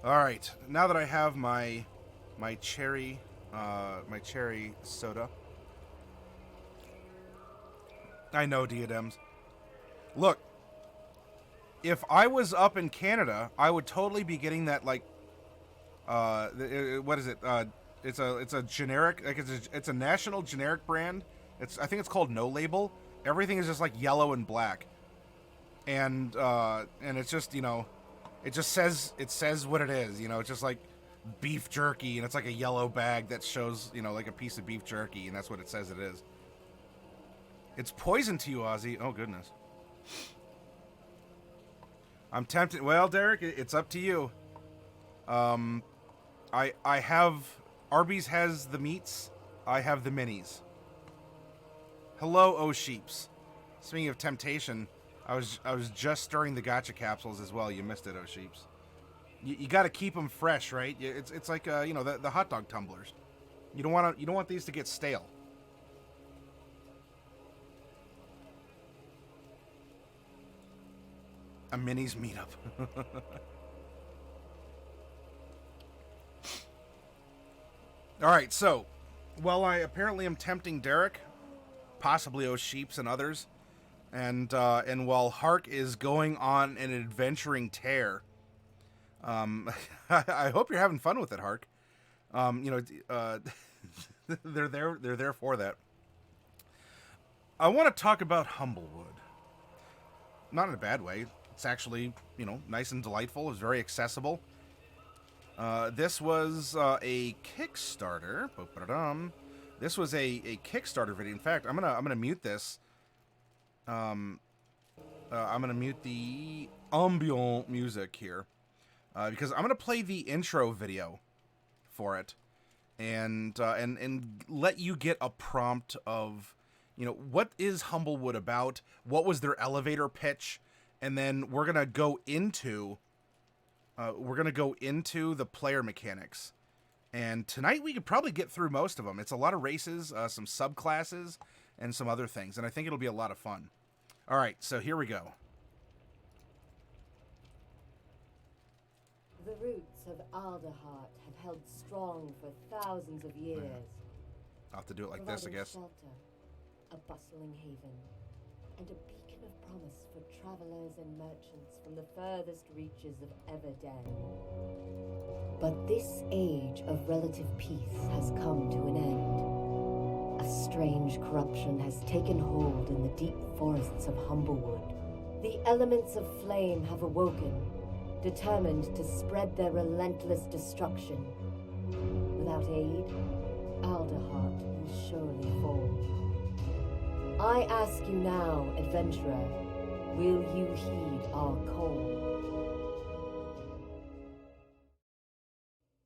All right, now that I have my cherry soda, I know diadems. Look, if I was up in Canada, I would totally be getting that like what is it? It's a generic like it's a national generic brand. I think it's called No Label. Everything is just like yellow and black, and it's just it says what it is. It's just like beef jerky, and it's like a yellow bag that shows like a piece of beef jerky, and that's what it says it is. It's poison to you, Ozzy. Oh goodness. I'm tempted. Well, Derek, it's up to you. I have Arby's has the meats. I have the minis. Hello, oh sheeps. Speaking of temptation, I was just stirring the gotcha capsules as well. You missed it, oh sheeps. You got to keep them fresh, right? It's like the hot dog tumblers. You don't want these to get stale. A minis meetup. All right, so while I apparently am tempting Derek, possibly O'Sheeps and others, and while Hark is going on an adventuring tear, I hope you're having fun with it, Hark. They're there for that. I want to talk about Humblewood. Not in a bad way. It's actually, nice and delightful. It's very accessible. This was a Kickstarter. This was a Kickstarter video. In fact, I'm gonna mute this. I'm gonna mute the ambient music here because I'm gonna play the intro video for it, and let you get a prompt of what is Humblewood about, what was their elevator pitch, and then we're gonna go into the player mechanics. And tonight we could probably get through most of them. It's a lot of races, some subclasses, and some other things. And I think it'll be a lot of fun. All right, so here we go. The roots of Alderheart have held strong for thousands of years. I'll have to do it like this, I guess. Shelter, a bustling haven, and a beacon of promise for travelers and merchants from the furthest reaches of Everden. But this age of relative peace has come to an end. A strange corruption has taken hold in the deep forests of Humblewood. The elements of flame have awoken, determined to spread their relentless destruction. Without aid, Alderheart will surely fall. I ask you now, adventurer, will you heed our call?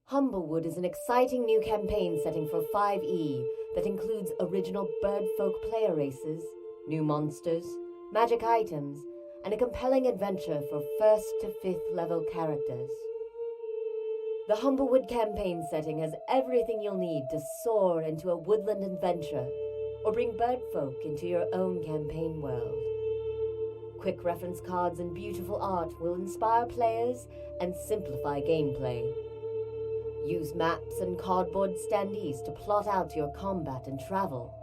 Humblewood is an exciting new campaign setting for 5e that includes original Birdfolk player races, new monsters, magic items, and a compelling adventure for 1st to 5th level characters. The Humblewood campaign setting has everything you'll need to soar into a woodland adventure or bring birdfolk into your own campaign world. Quick reference cards and beautiful art will inspire players and simplify gameplay. Use maps and cardboard standees to plot out your combat and travel.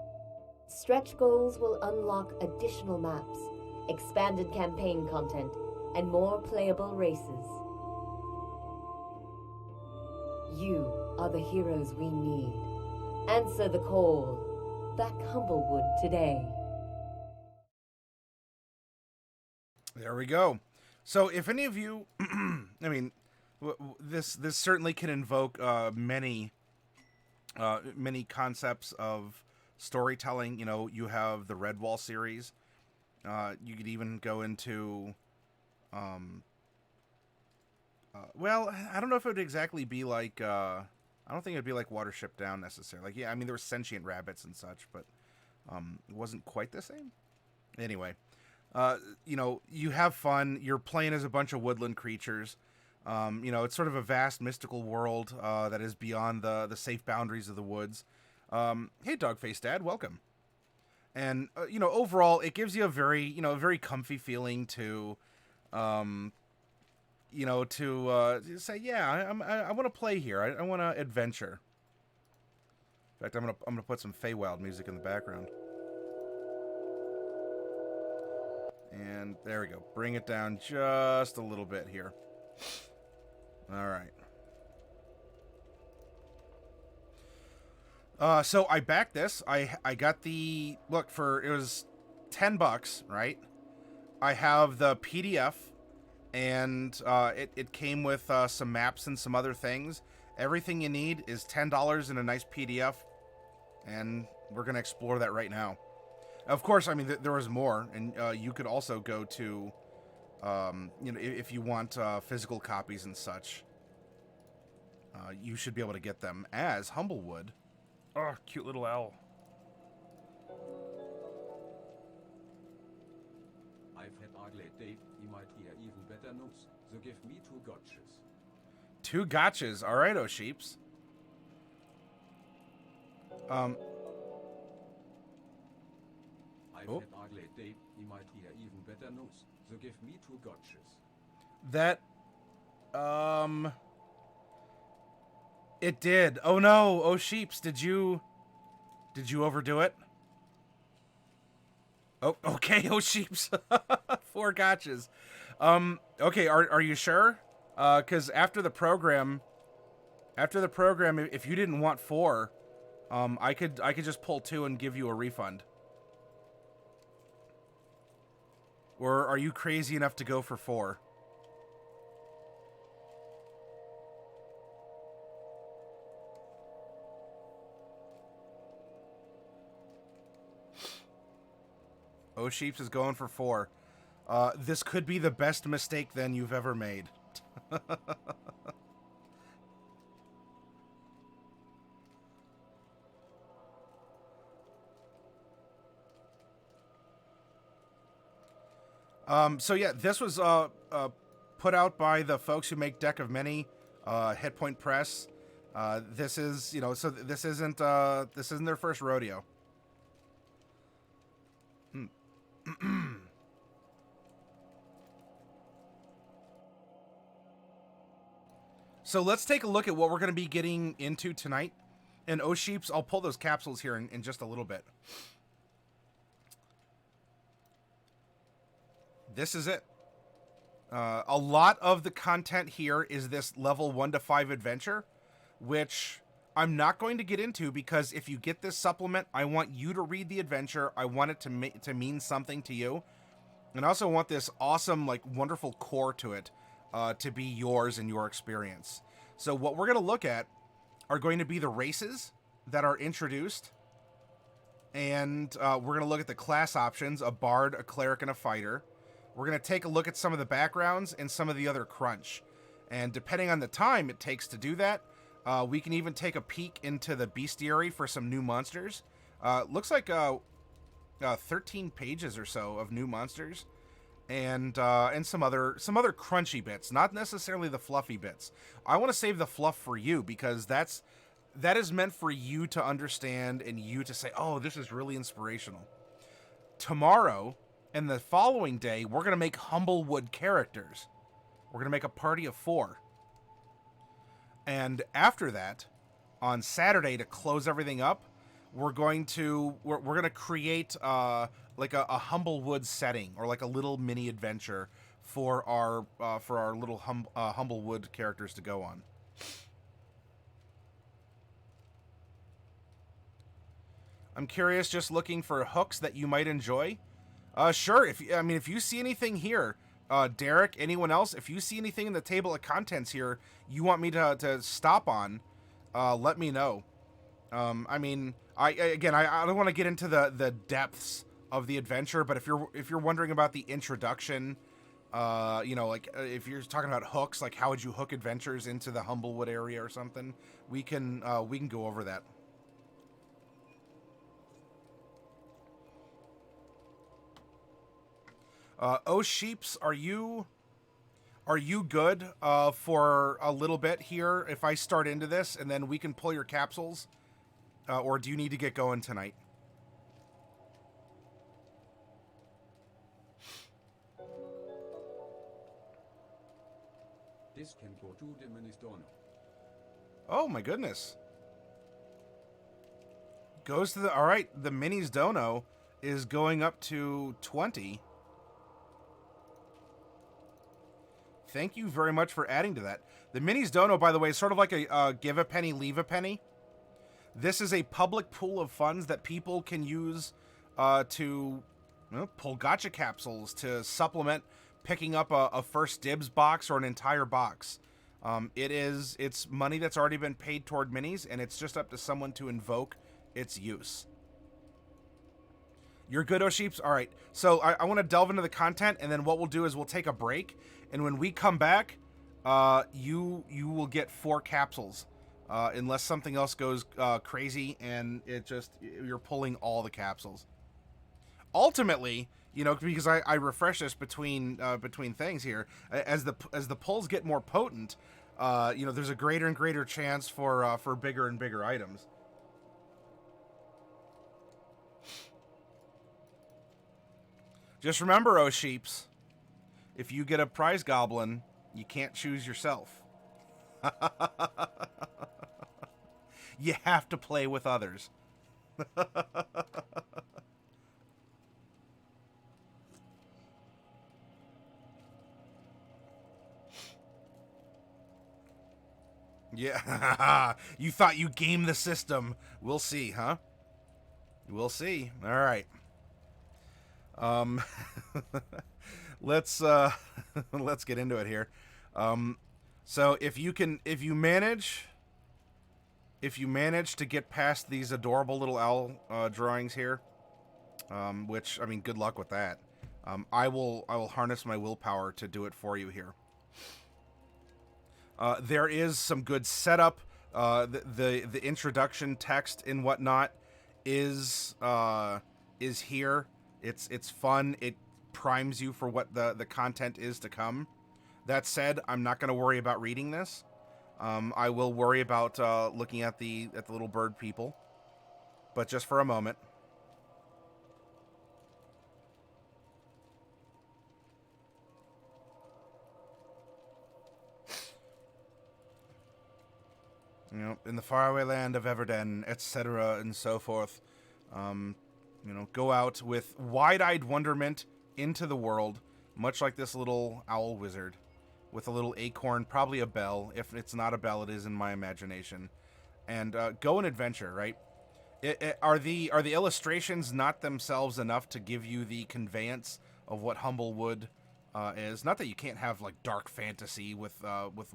Stretch goals will unlock additional maps, expanded campaign content, and more playable races. You are the heroes we need. Answer the call. Back Humblewood today. There we go. So if any of you, this certainly can invoke many concepts of storytelling. You have the Redwall series. You could even go into, well, I don't know if it would exactly be like, I don't think it'd be like Watership Down necessarily. Like, yeah, there were sentient rabbits and such, but it wasn't quite the same. Anyway, you have fun. You're playing as a bunch of woodland creatures. It's sort of a vast mystical world that is beyond the safe boundaries of the woods. Hey, Dogface Dad, welcome. And overall, it gives you a very comfy feeling to you know, to say, yeah, I want to play here. I want to adventure. In fact, I'm gonna put some Feywild music in the background. And there we go. Bring it down just a little bit here. All right. So I backed this. I got the look for it was $10, right? I have the PDF, and it came with some maps and some other things. Everything you need is $10 in a nice PDF, and we're gonna explore that right now. Of course, I mean there was more, and you could also go to, you know, if you want physical copies and such, you should be able to get them as Humblewood. Oh, cute little owl. I've had ugly Dave, he might hear even better news, so give me 2 gotchas. 2 gotchas. All right, O'Sheeps. I've had ugly Dave, he might hear even better news, so give me 2 gotchas. That, it did. Oh no, O'Sheeps, did you overdo it? Oh, okay, O'Sheeps. 4 gotchas. Okay, are you sure? Because after the program, if you didn't want 4, I could just pull 2 and give you a refund. Or are you crazy enough to go for 4? O'Sheeps is going for 4. This could be the best mistake then you've ever made. So yeah, this was put out by the folks who make Deck of Many, Hit Point Press. This is, you know, so this isn't their first rodeo. So let's take a look at what we're going to be getting into tonight. And O'Sheeps, I'll pull those capsules here in just a little bit. This is it. A lot of the content here is this level 1 to 5 adventure, which I'm not going to get into because if you get this supplement, I want you to read the adventure. I want it to mean something to you. And I also want this awesome, like, wonderful core to it to be yours and your experience. So what we're going to look at are going to be the races that are introduced. And we're going to look at the class options, a bard, a cleric, and a fighter. We're going to take a look at some of the backgrounds and some of the other crunch. And depending on the time it takes to do that, we can even take a peek into the bestiary for some new monsters. Looks like 13 pages or so of new monsters, and some other crunchy bits, not necessarily the fluffy bits. I want to save the fluff for you because that is meant for you to understand and you to say, oh, this is really inspirational. Tomorrow and the following day, we're going to make Humblewood characters. We're going to make a party of 4. And after that, on Saturday, to close everything up, we're going to create like a Humblewood setting, or like a little mini adventure for our little Humblewood characters to go on. I'm curious, just looking for hooks that you might enjoy. Sure. If you see anything here, Derek, anyone else, if you see anything in the table of contents here you want me to stop on, let me know. I don't want to get into the depths of the adventure, but if you're wondering about the introduction, if you're talking about hooks, like how would you hook adventures into the Humblewood area or something, we can go over that. O'Sheeps, are you good for a little bit here if I start into this and then we can pull your capsules? Or do you need to get going tonight? This can go to the Ministorno. Oh my goodness. Goes to the... All right, the Minis Dono is going up to 20. Thank you very much for adding to that. The Minis Dono, by the way, is sort of like a give a penny, leave a penny. This is a public pool of funds that people can use to pull gacha capsules to supplement picking up a first dibs box or an entire box. It's money that's already been paid toward minis, and it's just up to someone to invoke its use. You're good, O'Sheeps? All right. So I want to delve into the content, and then what we'll do is we'll take a break, and when we come back, you will get 4 capsules, unless something else goes crazy, and you're pulling all the capsules. Ultimately, because I refresh this between things here, as the pulls get more potent, there's a greater and greater chance for bigger and bigger items. Just remember, oh sheeps, if you get a prize goblin, you can't choose yourself. You have to play with others. Yeah, you thought you gamed the system. We'll see, huh? We'll see. All right. Let's get into it here. So if you manage to get past these adorable little owl drawings here, which, I mean, good luck with that. I will harness my willpower to do it for you here. There is some good setup. The introduction text and whatnot is here. It's fun. It primes you for what the content is to come. That said, I'm not going to worry about reading this. I will worry about looking at the little bird people, but just for a moment. In the faraway land of Everden, etc., and so forth. Go out with wide-eyed wonderment into the world, much like this little owl wizard, with a little acorn, probably a bell. If it's not a bell, it is in my imagination. And go and adventure, right? Are the illustrations not themselves enough to give you the conveyance of what Humblewood is? Not that you can't have like dark fantasy with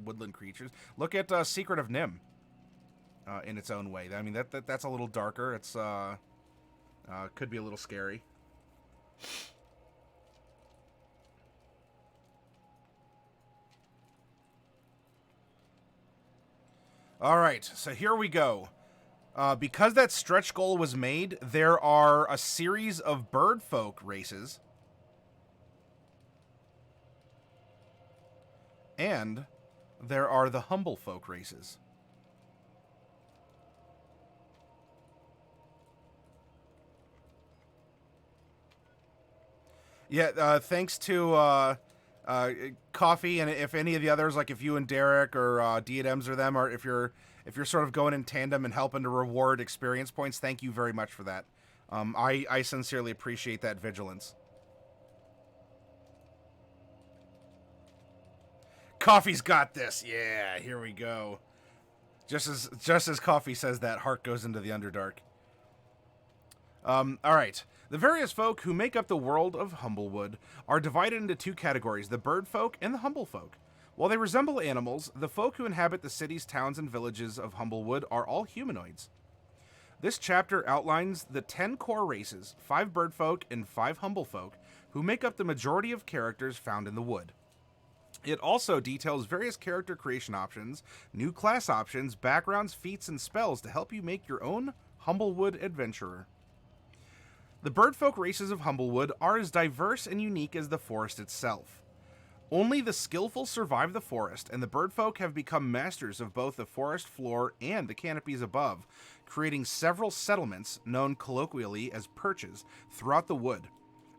woodland creatures. Look at Secret of Nim. In its own way. I mean, that's a little darker. It's could be a little scary. All right, so here we go. Because that stretch goal was made, there are a series of Birdfolk races. And there are the Humblefolk races. Yeah, thanks to Coffee, and if any of the others, like if you and Derek or Diadems or them, or if you're sort of going in tandem and helping to reward experience points, thank you very much for that. I sincerely appreciate that vigilance. Coffee's got this. Yeah, here we go. Just as Coffee says that, heart goes into the Underdark. All right. The various folk who make up the world of Humblewood are divided into 2 categories, the Birdfolk and the Humblefolk. While they resemble animals, the folk who inhabit the cities, towns, and villages of Humblewood are all humanoids. This chapter outlines the 10 core races, 5 Birdfolk and 5 Humblefolk, who make up the majority of characters found in the wood. It also details various character creation options, new class options, backgrounds, feats, and spells to help you make your own Humblewood adventurer. The Birdfolk races of Humblewood are as diverse and unique as the forest itself. Only the skillful survive the forest, and the Birdfolk have become masters of both the forest floor and the canopies above, creating several settlements, known colloquially as perches, throughout the wood.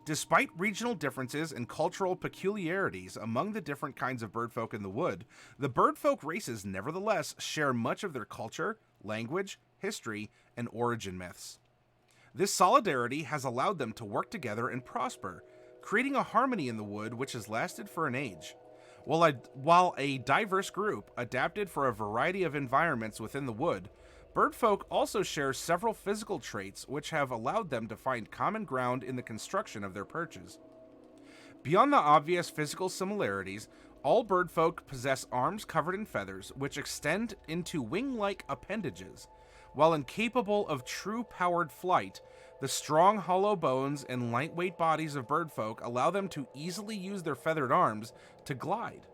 Despite regional differences and cultural peculiarities among the different kinds of birdfolk in the wood, the birdfolk races nevertheless share much of their culture, language, history, and origin myths. This solidarity has allowed them to work together and prosper, creating a harmony in the wood which has lasted for an age. While a diverse group adapted for a variety of environments within the wood, birdfolk also share several physical traits which have allowed them to find common ground in the construction of their perches. Beyond the obvious physical similarities, all birdfolk possess arms covered in feathers which extend into wing-like appendages. While incapable of true powered flight, the strong hollow bones and lightweight bodies of birdfolk allow them to easily use their feathered arms to glide.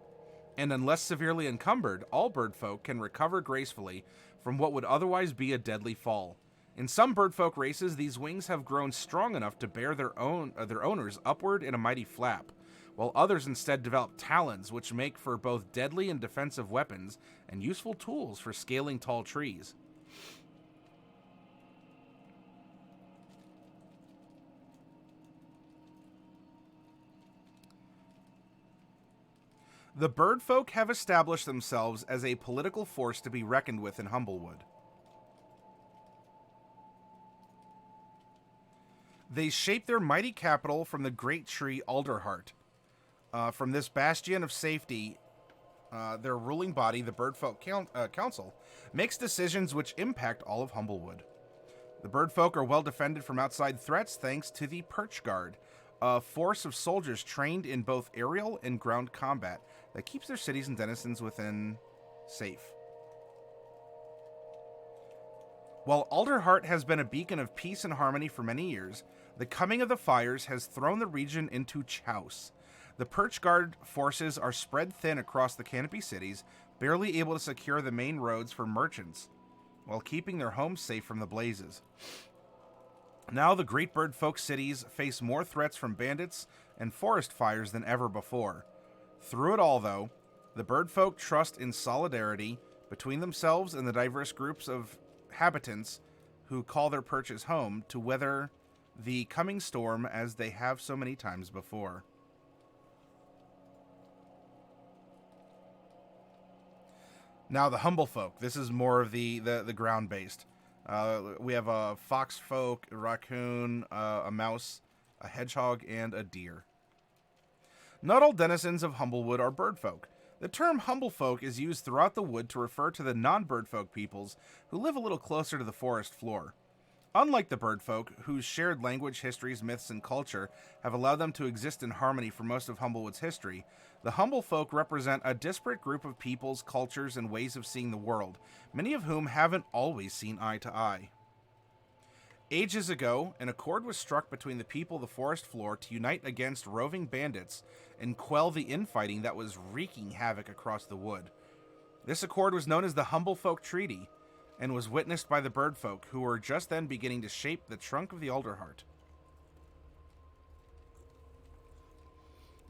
And unless severely encumbered, all birdfolk can recover gracefully from what would otherwise be a deadly fall. In some birdfolk races, these wings have grown strong enough to bear their owners upward in a mighty flap, while others instead develop talons which make for both deadly and defensive weapons and useful tools for scaling tall trees. The birdfolk have established themselves as a political force to be reckoned with in Humblewood. They shape their mighty capital from the great tree Alderheart. From this bastion of safety, their ruling body, the Birdfolk Council, makes decisions which impact all of Humblewood. The birdfolk are well defended from outside threats thanks to the Perch Guard, a force of soldiers trained in both aerial and ground combat that keeps their cities and denizens within safe. While Alderheart has been a beacon of peace and harmony for many years, the coming of the fires has thrown the region into chaos. The Perch Guard forces are spread thin across the Canopy cities, barely able to secure the main roads for merchants, while keeping their homes safe from the blazes. Now the great birdfolk cities face more threats from bandits and forest fires than ever before. Through it all, though, the birdfolk trust in solidarity between themselves and the diverse groups of habitants who call their perches home to weather the coming storm as they have so many times before. Now the Humblefolk. This is more of the ground-based. We have a foxfolk, a raccoon, a mouse, a hedgehog, and a deer. Not all denizens of Humblewood are birdfolk. The term Humblefolk is used throughout the wood to refer to the non-birdfolk peoples who live a little closer to the forest floor. Unlike the birdfolk, whose shared language, histories, myths, and culture have allowed them to exist in harmony for most of Humblewood's history, the Humblefolk represent a disparate group of peoples, cultures, and ways of seeing the world, many of whom haven't always seen eye to eye. Ages ago, an accord was struck between the people of the forest floor to unite against roving bandits and quell the infighting that was wreaking havoc across the wood. This accord was known as the Humblefolk Treaty, and was witnessed by the birdfolk, who were just then beginning to shape the trunk of the Alderheart.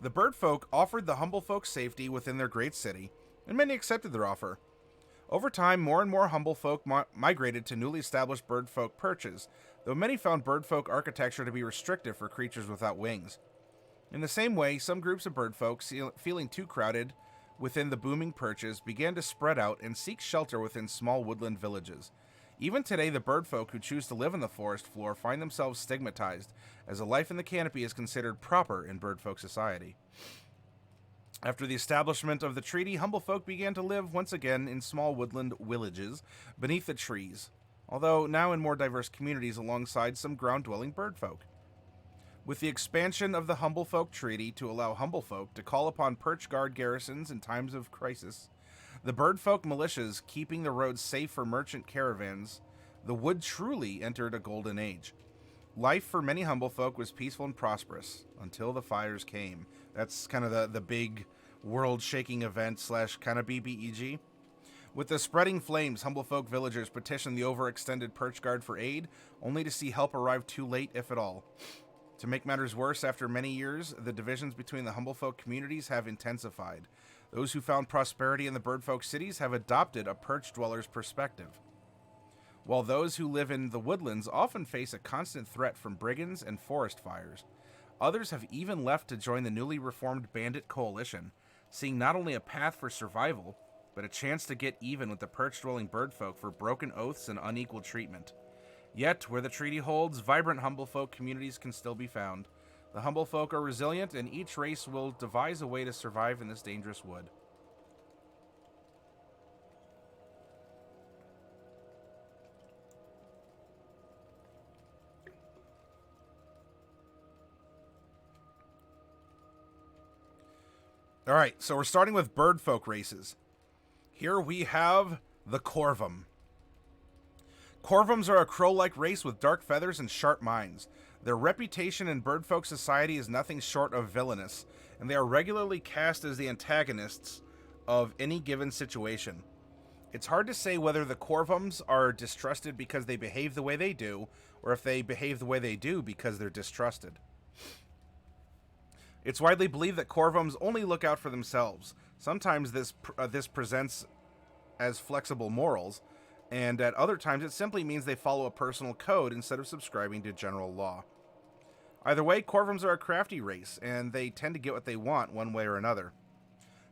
The birdfolk offered the Humblefolk safety within their great city, and many accepted their offer. Over time, more and more Humblefolk migrated to newly established birdfolk perches, though many found birdfolk architecture to be restrictive for creatures without wings. In the same way, some groups of birdfolk, feeling too crowded within the booming perches, began to spread out and seek shelter within small woodland villages. Even today, the birdfolk who choose to live on the forest floor find themselves stigmatized, as a life in the canopy is considered proper in birdfolk society. After the establishment of the treaty, Humblefolk began to live once again in small woodland villages beneath the trees, although now in more diverse communities alongside some ground-dwelling birdfolk. With the expansion of the Humblefolk Treaty to allow Humblefolk to call upon Perch Guard garrisons in times of crisis, the birdfolk militias keeping the roads safe for merchant caravans, the wood truly entered a golden age. Life for many Humblefolk was peaceful and prosperous until the fires came. That's kind of the big world-shaking event / kind of BBEG. With the spreading flames, Humblefolk villagers petitioned the overextended Perch Guard for aid, only to see help arrive too late, if at all. To make matters worse, after many years, the divisions between the Humblefolk communities have intensified. Those who found prosperity in the birdfolk cities have adopted a perch dweller's perspective, while those who live in the woodlands often face a constant threat from brigands and forest fires. Others have even left to join the newly reformed bandit coalition, seeing not only a path for survival, but a chance to get even with the perch-dwelling birdfolk for broken oaths and unequal treatment. Yet, where the treaty holds, vibrant Humblefolk communities can still be found. The Humblefolk are resilient, and each race will devise a way to survive in this dangerous wood. Alright, so we're starting with birdfolk races. Here we have the Corvum. Corvums are a crow-like race with dark feathers and sharp minds. Their reputation in birdfolk society is nothing short of villainous, and they are regularly cast as the antagonists of any given situation. It's hard to say whether the Corvums are distrusted because they behave the way they do, or if they behave the way they do because they're distrusted. It's widely believed that Corvums only look out for themselves. Sometimes this presents as flexible morals, and at other times it simply means they follow a personal code instead of subscribing to general law. Either way, Corvums are a crafty race, and they tend to get what they want one way or another.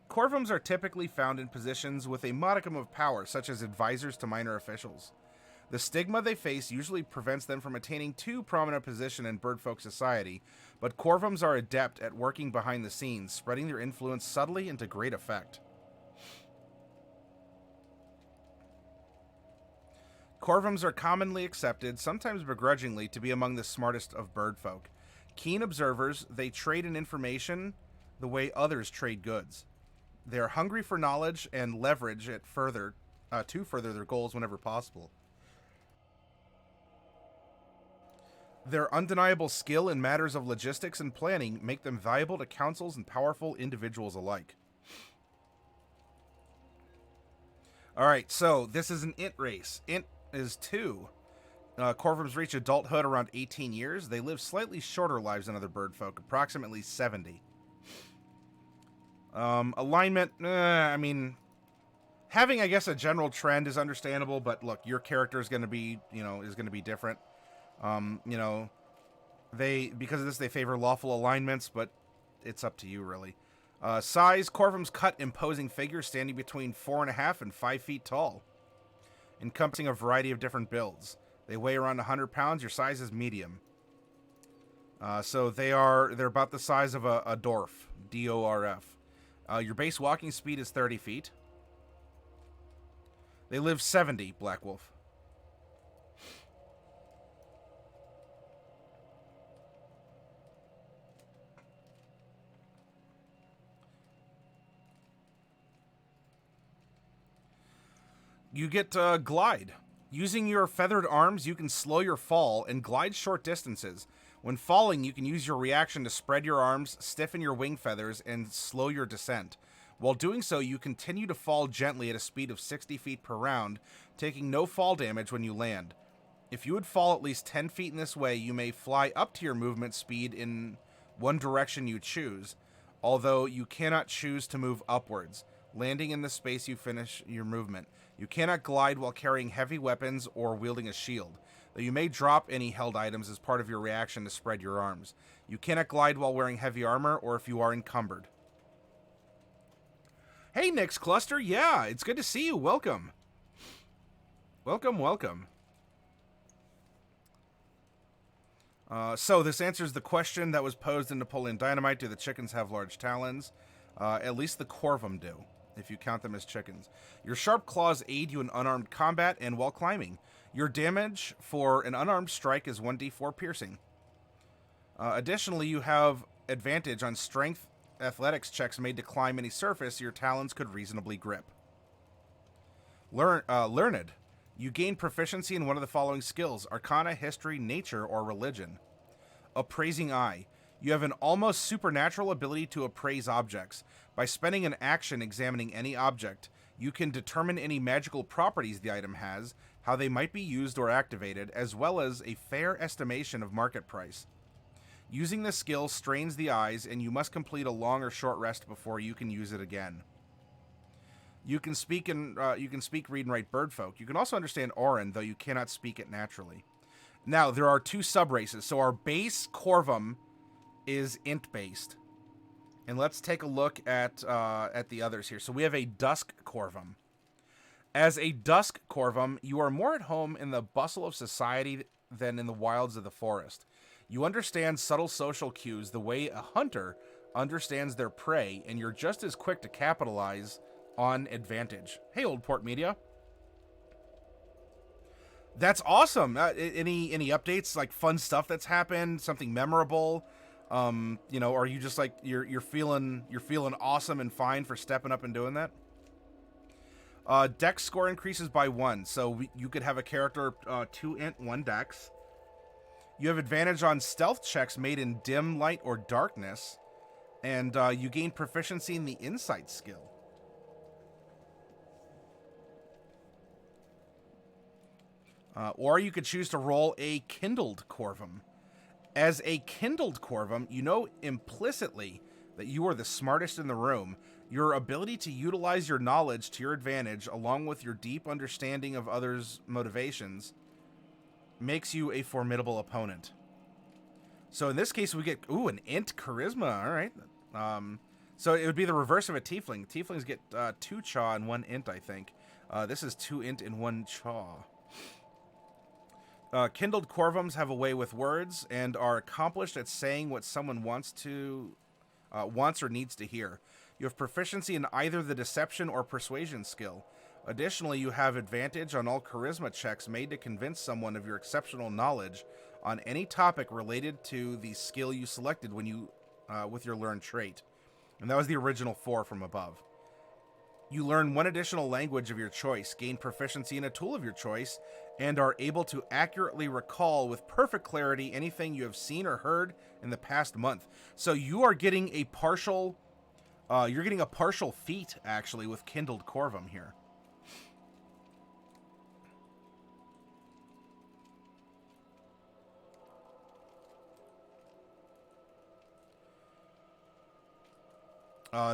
Corvums are typically found in positions with a modicum of power, such as advisors to minor officials. The stigma they face usually prevents them from attaining too prominent a position in birdfolk society, but Corvums are adept at working behind the scenes, spreading their influence subtly and to great effect. Corvums are commonly accepted, sometimes begrudgingly, to be among the smartest of birdfolk. Keen observers, they trade in information the way others trade goods. They are hungry for knowledge and leverage it to further their goals whenever possible. Their undeniable skill in matters of logistics and planning make them valuable to councils and powerful individuals alike. Alright, so this is an int race. Int is 2. Corvums reach adulthood around 18 years. They live slightly shorter lives than other birdfolk, approximately 70. Alignment, I mean, having, I guess, a general trend is understandable, but look, your character is going to be, is going to be different. Because of this, they favor lawful alignments, but it's up to you, really. Size, Corvums cut imposing figures standing between 4.5 and 5 feet tall, encompassing a variety of different builds. They weigh around 100 pounds. Your size is medium. So they're about the size of a dwarf, D-O-R-F. Your base walking speed is 30 feet. They live 70, Black Wolf. You get glide. Using your feathered arms, you can slow your fall and glide short distances. When falling, you can use your reaction to spread your arms, stiffen your wing feathers, and slow your descent. While doing so, you continue to fall gently at a speed of 60 feet per round, taking no fall damage when you land. If you would fall at least 10 feet in this way, you may fly up to your movement speed in one direction you choose, although you cannot choose to move upwards, landing in the space you finish your movement. You cannot glide while carrying heavy weapons or wielding a shield, though you may drop any held items as part of your reaction to spread your arms. You cannot glide while wearing heavy armor or if you are encumbered. Hey, Nyx Cluster, yeah, it's good to see you. Welcome. Welcome. So this answers the question that was posed in Napoleon Dynamite. Do the chickens have large talons? At least the Corvum do, if you count them as chickens. Your sharp claws aid you in unarmed combat and while climbing. Your damage for an unarmed strike is 1d4 piercing. Additionally, you have advantage on strength athletics checks made to climb any surface your talons could reasonably grip. Learned. You gain proficiency in one of the following skills: Arcana, History, Nature, or Religion. Appraising Eye. You have an almost supernatural ability to appraise objects. By spending an action examining any object, you can determine any magical properties the item has, how they might be used or activated, as well as a fair estimation of market price. Using this skill strains the eyes, and you must complete a long or short rest before you can use it again. You can speak, read, and write Birdfolk. You can also understand Orin, though you cannot speak it naturally. Now, there are 2 sub-races. So our base Corvum is int based. And let's take a look at the others here. So we have a Dusk Corvum. As a Dusk Corvum, you are more at home in the bustle of society than in the wilds of the forest. You understand subtle social cues the way a hunter understands their prey, and you're just as quick to capitalize on advantage. Hey, Old Port Media. That's awesome. Any updates, like fun stuff that's happened, something memorable? You know, are you just like you're feeling awesome and fine for stepping up and doing that? Dex score increases by 1, so you could have a character 2 int 1 dex. You have advantage on stealth checks made in dim light or darkness, and you gain proficiency in the insight skill. Or you could choose to roll a Kindled Corvum. As a Kindled Corvum, you know implicitly that you are the smartest in the room. Your ability to utilize your knowledge to your advantage, along with your deep understanding of others' motivations, makes you a formidable opponent. So in this case, we get, an int charisma. All right. So it would be the reverse of a tiefling. Tieflings get 2 chaw and 1 int, I think. This is 2 int and 1 chaw. Kindled Corvums have a way with words and are accomplished at saying what someone wants or needs to hear. You have proficiency in either the deception or persuasion skill. Additionally, you have advantage on all charisma checks made to convince someone of your exceptional knowledge on any topic related to the skill you selected when you with your learned trait. And that was the original 4 from above. You learn 1 additional language of your choice, gain proficiency in a tool of your choice, and are able to accurately recall with perfect clarity anything you have seen or heard in the past month. So you are getting a partial feat, actually, with Kindled Corvum here.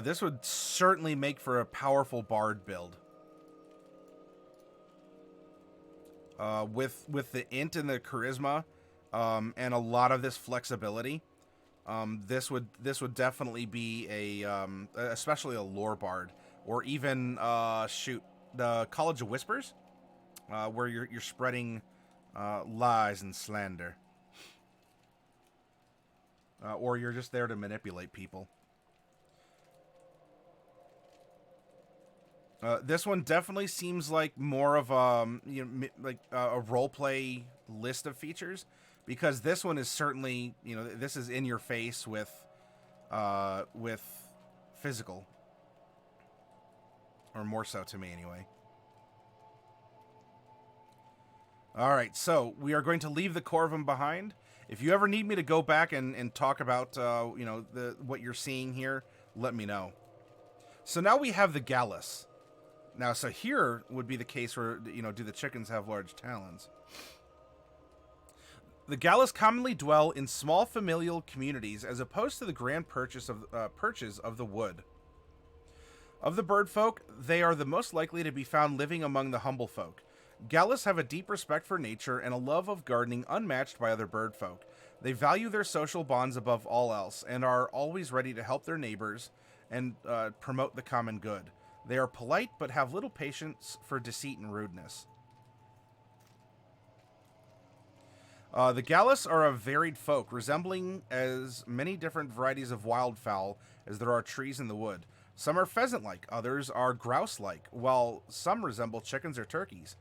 This would certainly make for a powerful bard build. With the int and the charisma, and a lot of this flexibility, this would definitely be especially a lore bard, or even the College of Whispers, where you're spreading lies and slander, or you're just there to manipulate people. This one definitely seems like more of a roleplay list of features, because this one is certainly, this is in your face with physical, or more so to me anyway. All right, so we are going to leave the Corvum behind. If you ever need me to go back and talk about what you're seeing here, let me know. So now we have the Gallus. Now, so here would be the case where, do the chickens have large talons? The Gallus commonly dwell in small familial communities as opposed to the grand perches of the wood. Of the birdfolk, they are the most likely to be found living among the Humblefolk. Gallus have a deep respect for nature and a love of gardening unmatched by other birdfolk. They value their social bonds above all else and are always ready to help their neighbors and promote the common good. They are polite, but have little patience for deceit and rudeness. The Gallus are a varied folk, resembling as many different varieties of wildfowl as there are trees in the wood. Some are pheasant-like, others are grouse-like, while some resemble chickens or turkeys.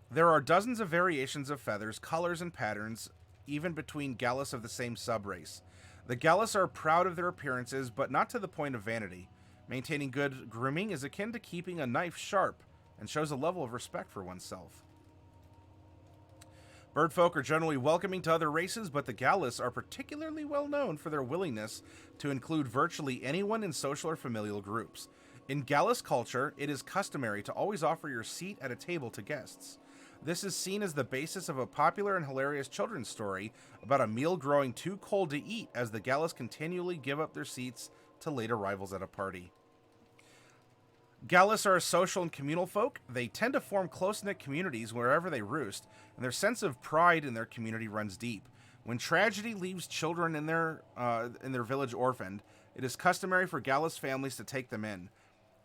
There are dozens of variations of feathers, colors, and patterns, even between Gallus of the same subrace. The Gallus are proud of their appearances, but not to the point of vanity. Maintaining good grooming is akin to keeping a knife sharp and shows a level of respect for oneself. Birdfolk are generally welcoming to other races, but the Gallus are particularly well known for their willingness to include virtually anyone in social or familial groups. In Gallus culture, it is customary to always offer your seat at a table to guests. This is seen as the basis of a popular and hilarious children's story about a meal growing too cold to eat as the Gallus continually give up their seats to late arrivals at a party. Gallus are a social and communal folk. They tend to form close-knit communities wherever they roost, and their sense of pride in their community runs deep. When tragedy leaves children in their village orphaned, it is customary for Gallus families to take them in.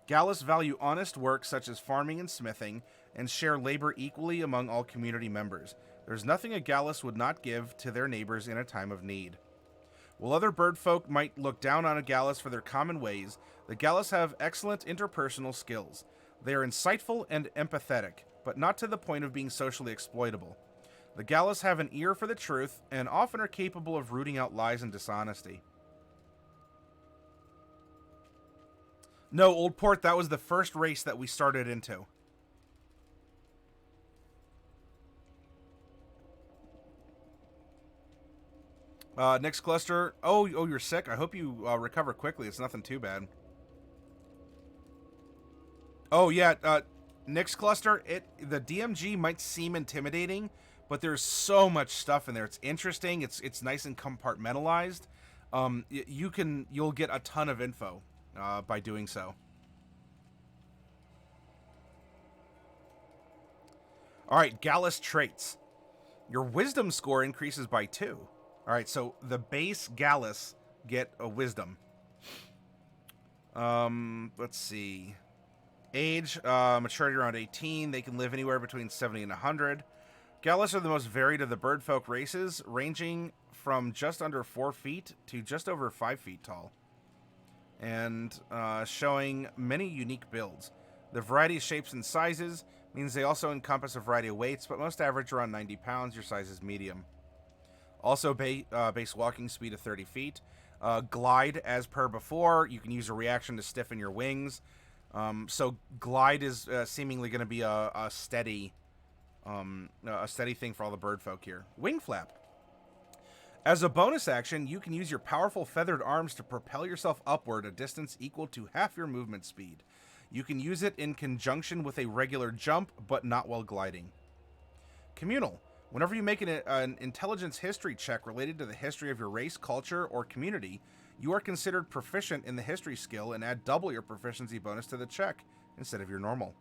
Gallus value honest work such as farming and smithing, and share labor equally among all community members. There's nothing a Gallus would not give to their neighbors in a time of need. While other birdfolk might look down on a Gallus for their common ways, the Gallus have excellent interpersonal skills. They are insightful and empathetic, but not to the point of being socially exploitable. The Gallus have an ear for the truth, and often are capable of rooting out lies and dishonesty. No, Old Port, that was the first race that we started into. Next cluster. Oh, you're sick. I hope you recover quickly. It's nothing too bad. Oh, yeah. Next cluster, the DMG might seem intimidating, but there's so much stuff in there. It's interesting. It's nice and compartmentalized. You'll get a ton of info by doing so. All right, Gallus traits. Your wisdom score increases by 2. All right, so the base Gallus get a wisdom. Let's see. Age, maturity around 18. They can live anywhere between 70 and 100. Gallus are the most varied of the birdfolk races, ranging from just under 4 feet to just over 5 feet tall, and showing many unique builds. The variety of shapes and sizes means they also encompass a variety of weights, but most average around 90 pounds. Your size is medium. Also, base walking speed of 30 feet. Glide, as per before, you can use a reaction to stiffen your wings. So glide is seemingly going to be a steady thing for all the birdfolk here. Wing flap. As a bonus action, you can use your powerful feathered arms to propel yourself upward a distance equal to half your movement speed. You can use it in conjunction with a regular jump, but not while gliding. Communal. Whenever you make an intelligence history check related to the history of your race, culture, or community, you are considered proficient in the history skill and add double your proficiency bonus to the check instead of your normal.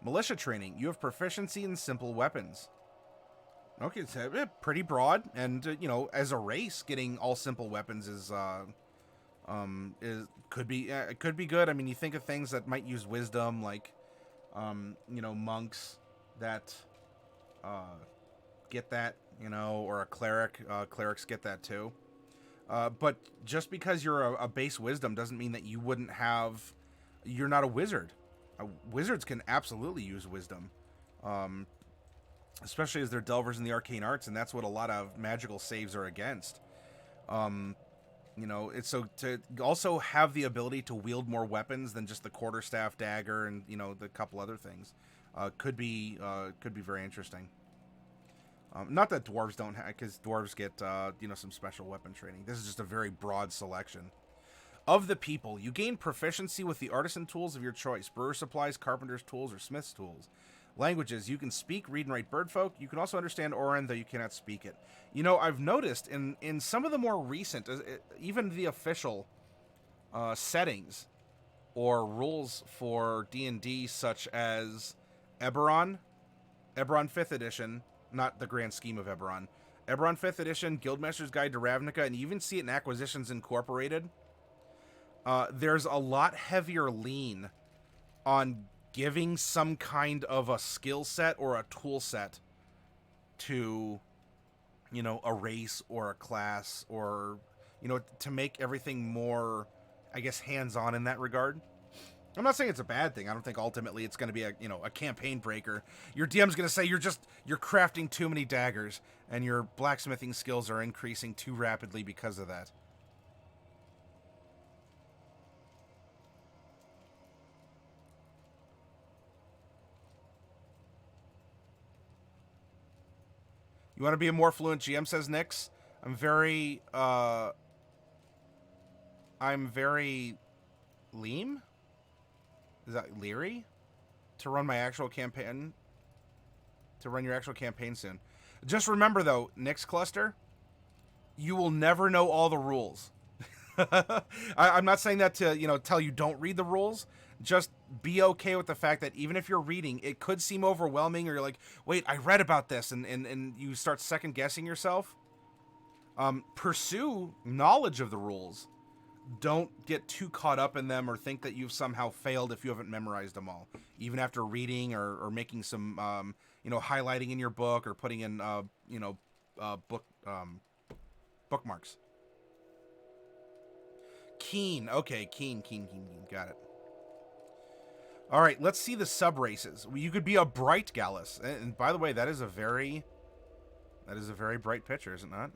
Militia training. You have proficiency in simple weapons. Okay, it's pretty broad, and as a race, getting all simple weapons could be good. I mean, you think of things that might use wisdom, like monks that get that, or a cleric. Clerics get that too. But just because you're a base wisdom doesn't mean that you're not a wizard. Wizards can absolutely use wisdom, especially as they're delvers in the arcane arts, and that's what a lot of magical saves are against. It's so to also have the ability to wield more weapons than just the quarterstaff dagger and the couple other things could be very interesting. Not that dwarves don't have, because dwarves get some special weapon training. This is just a very broad selection. Of the people, you gain proficiency with the artisan tools of your choice: brewer supplies, carpenter's tools, or smith's tools. Languages: you can speak, read, and write birdfolk. You can also understand Oran, though you cannot speak it. I've noticed in some of the more recent, even the official settings or rules for D&D, such as Eberron 5th edition, not the grand scheme of Eberron, 5th edition, Guildmaster's Guide to Ravnica, and you even see it in Acquisitions Incorporated. There's a lot heavier lean on giving some kind of a skill set or a tool set to, a race or a class, or, to make everything more, I guess, hands-on in that regard. I'm not saying it's a bad thing. I don't think ultimately it's going to be a campaign breaker. Your DM's going to say you're crafting too many daggers and your blacksmithing skills are increasing too rapidly because of that. You want to be a more fluent GM, says Nyx. I'm very leem? Is that leery? To run my actual campaign? To run your actual campaign soon. Just remember, though, Nyx Cluster, you will never know all the rules. I'm not saying that to, tell you don't read the rules. Just be okay with the fact that even if you're reading, it could seem overwhelming, or you're like, wait, I read about this, and you start second-guessing yourself. Pursue knowledge of the rules. Don't get too caught up in them or think that you've somehow failed if you haven't memorized them all. Even after reading or making some, highlighting in your book or putting in, bookmarks. Keen. Okay, keen. Got it. All right, let's see the sub races. You could be a bright Gallus. And by the way, that is a very bright picture, is it not?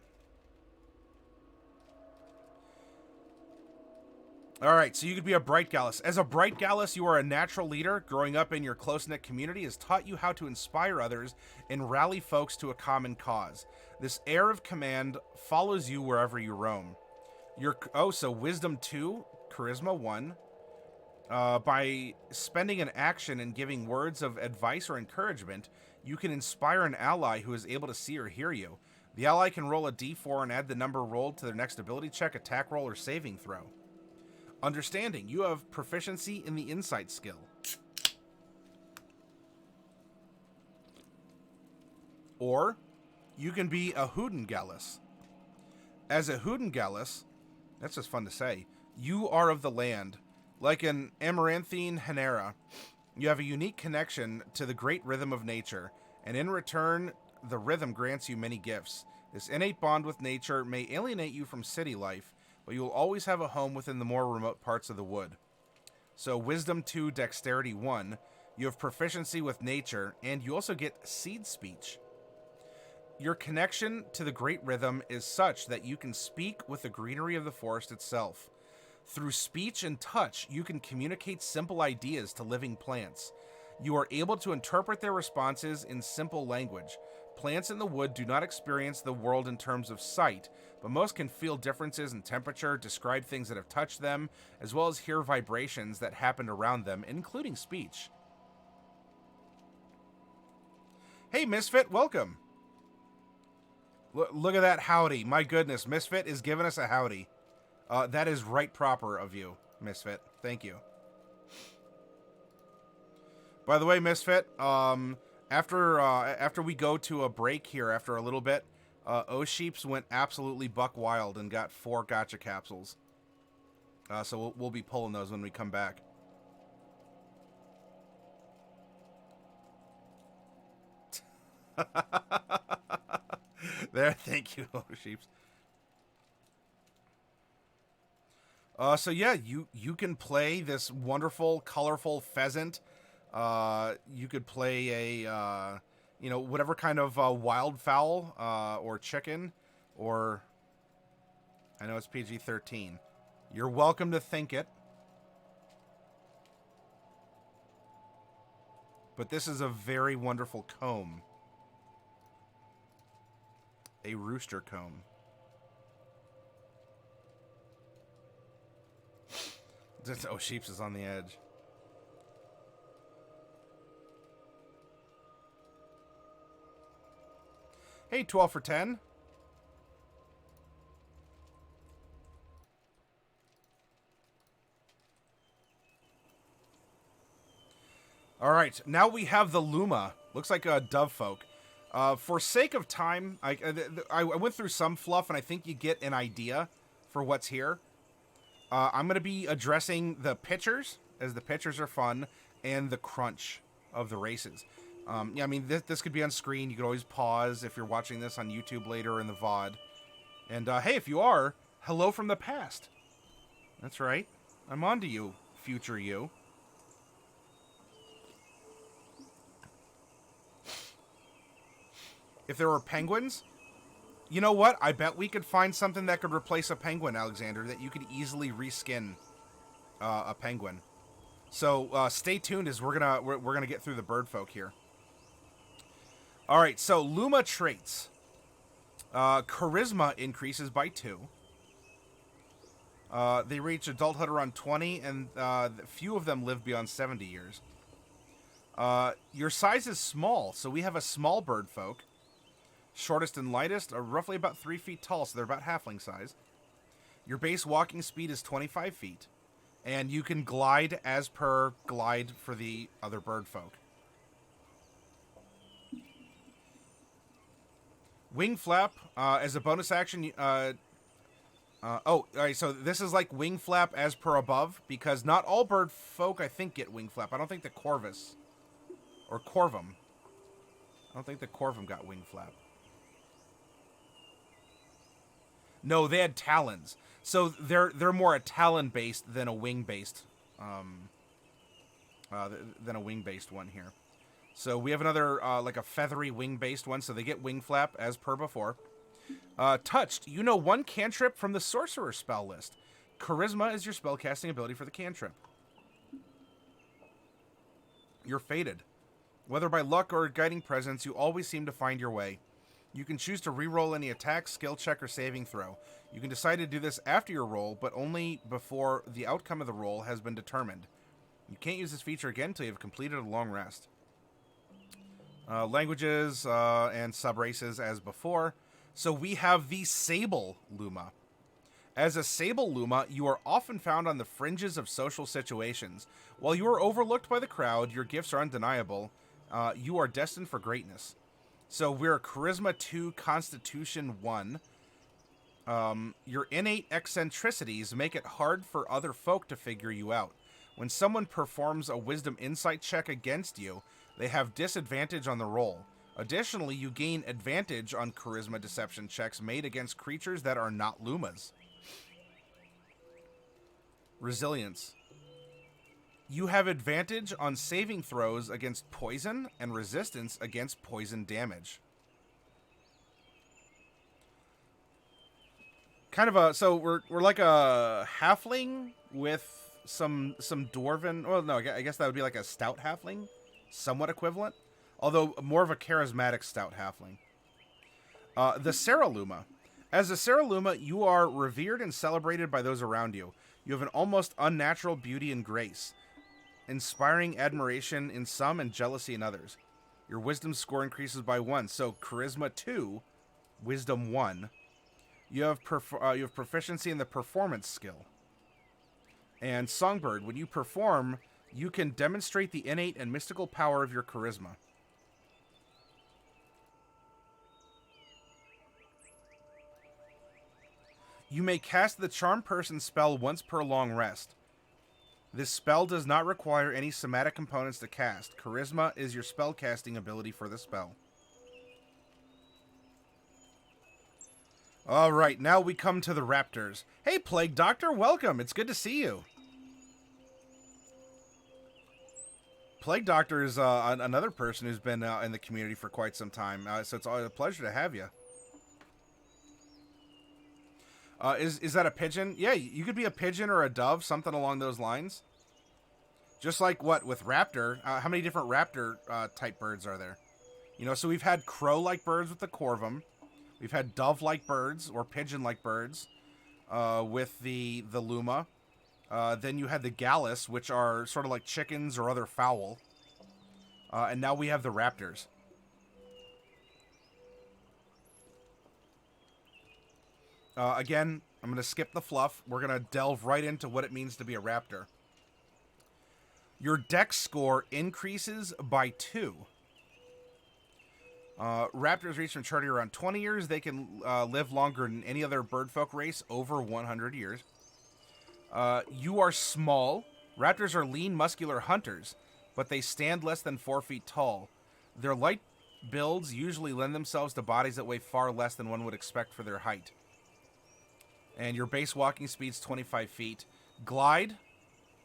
All right, so you could be a bright Gallus. As a bright Gallus, you are a natural leader. Growing up in your close-knit community has taught you how to inspire others and rally folks to a common cause. This air of command follows you wherever you roam. So Wisdom 2, Charisma 1. By spending an action and giving words of advice or encouragement, you can inspire an ally who is able to see or hear you. The ally can roll a d4 and add the number rolled to their next ability check, attack roll, or saving throw. Understanding, you have proficiency in the insight skill. Or, you can be a Hoodin Gallus. As a Hoodin Gallus, that's just fun to say, you are of the land. Like an Amaranthine Hanera, you have a unique connection to the great rhythm of nature, and in return, the rhythm grants you many gifts. This innate bond with nature may alienate you from city life, but you will always have a home within the more remote parts of the wood. So Wisdom 2, Dexterity 1, you have proficiency with nature, and you also get seed speech. Your connection to the great rhythm is such that you can speak with the greenery of the forest itself. Through speech and touch, you can communicate simple ideas to living plants. You are able to interpret their responses in simple language. Plants in the wood do not experience the world in terms of sight, but most can feel differences in temperature, describe things that have touched them, as well as hear vibrations that happened around them, including speech. Hey, Misfit, welcome. Look at that howdy. My goodness, Misfit is giving us a howdy. That is right proper of you, Misfit. Thank you. By the way, Misfit, after we go to a break here after a little bit, O-Sheeps went absolutely buck wild and got 4 gotcha capsules. So we'll be pulling those when we come back. There, thank you, O-Sheeps. So yeah, you can play this wonderful, colorful pheasant. You could play a, whatever kind of wildfowl or chicken, or I know it's PG-13. You're welcome to think it. But this is a very wonderful comb. A rooster comb. Oh, Sheeps is on the edge. Hey, 12 for 10. All right, now we have the Luma. Looks like a Dovefolk. For sake of time, I went through some fluff, and I think you get an idea for what's here. I'm going to be addressing the pictures, as the pictures are fun, and the crunch of the races. Yeah, I mean, this could be on screen. You could always pause if you're watching this on YouTube later or in the VOD. And, hey, if you are, hello from the past. That's right. I'm on to you, future you. If there were penguins, you know what? I bet we could find something that could replace a penguin, Alexander, that you could easily reskin a penguin. So stay tuned as we're gonna get through the Birdfolk here. All right, so Luma traits. Charisma increases by 2. They reach adulthood around 20, and few of them live beyond 70 years. Your size is small, so we have a small Birdfolk. Shortest and lightest are roughly about 3 feet tall, so they're about halfling size. Your base walking speed is 25 feet. And you can glide as per glide for the other Birdfolk. Wing Flap, as a bonus action, all right, so this is like Wing Flap as per above, because not all bird folk, I think, get Wing Flap. I don't think the Corvum. I don't think the Corvum got Wing Flap. No, they had talons. So they're more a talon based than a wing based, than a wing based one here. So we have another like a feathery wing based one. So they get Wing Flap as per before. Touched. You know one cantrip from the sorcerer spell list. Charisma is your spellcasting ability for the cantrip. You're fated. Whether by luck or guiding presence, you always seem to find your way. You can choose to reroll any attack, skill check, or saving throw. You can decide to do this after your roll, but only before the outcome of the roll has been determined. You can't use this feature again until you have completed a long rest. Languages and subraces as before. So we have the Sable Luma. As a Sable Luma, you are often found on the fringes of social situations. While you are overlooked by the crowd, your gifts are undeniable. You are destined for greatness. So we're Charisma 2, Constitution 1. Your innate eccentricities make it hard for other folk to figure you out. When someone performs a Wisdom Insight check against you, they have disadvantage on the roll. Additionally, you gain advantage on Charisma Deception checks made against creatures that are not Lumas. Resilience. You have advantage on saving throws against poison and resistance against poison damage. Kind of a... So we're like a halfling with some dwarven... Well, no, I guess that would be like a stout halfling. Somewhat equivalent. Although more of a charismatic stout halfling. The Seraluma. As a Seraluma, you are revered and celebrated by those around you. You have an almost unnatural beauty and grace, inspiring admiration in some and jealousy in others. Your wisdom score increases by 1, so Charisma 2, Wisdom 1. You have proficiency in the performance skill. And Songbird, when you perform, you can demonstrate the innate and mystical power of your charisma. You may cast the Charm Person spell once per long rest. This spell does not require any somatic components to cast. Charisma is your spellcasting ability for the spell. Alright, now we come to the Raptors. Hey, Plague Doctor, welcome. It's good to see you. Plague Doctor is another person who's been in the community for quite some time, so it's a pleasure to have you. Is that a pigeon? Yeah, you could be a pigeon or a dove, something along those lines. Just like what with Raptor. How many different Raptor type birds are there? You know, so we've had crow-like birds with the Corvum. We've had dove-like birds or pigeon-like birds with the Luma. Then you had the Gallus, which are sort of like chickens or other fowl. And now we have the Raptors. Again, I'm going to skip the fluff. We're going to delve right into what it means to be a Raptor. Your dex score increases by 2. Raptors reach maturity around 20 years. They can live longer than any other birdfolk race, over 100 years. You are small. Raptors are lean, muscular hunters, but they stand less than 4 feet tall. Their light builds usually lend themselves to bodies that weigh far less than one would expect for their height. And your base walking speed's 25 feet. Glide,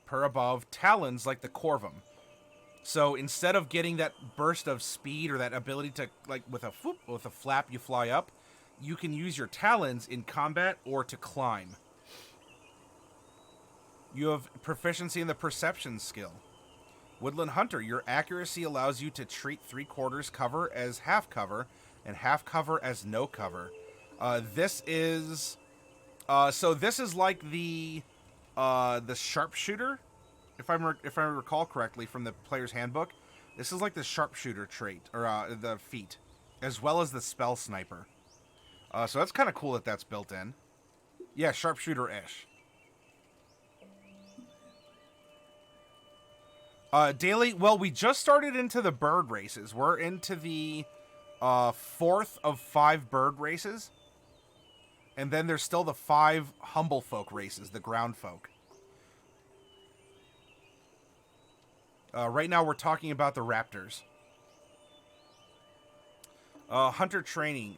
per above. Talons, like the Corvum. So instead of getting that burst of speed or that ability to, like with a flap you fly up, you can use your talons in combat or to climb. You have proficiency in the perception skill. Woodland Hunter, your accuracy allows you to treat 3/4 cover as half cover and half cover as no cover. This is like the sharpshooter, if I recall correctly from the player's handbook. This is like the sharpshooter trait, or the feat, as well as the spell sniper. So that's kind of cool that that's built in. Yeah, sharpshooter-ish. Daily, well, we just started into the bird races. We're into the fourth of 5 bird races. And then there's still the 5 Humblefolk races, the ground folk. Right now we're talking about the Raptors. Hunter's training.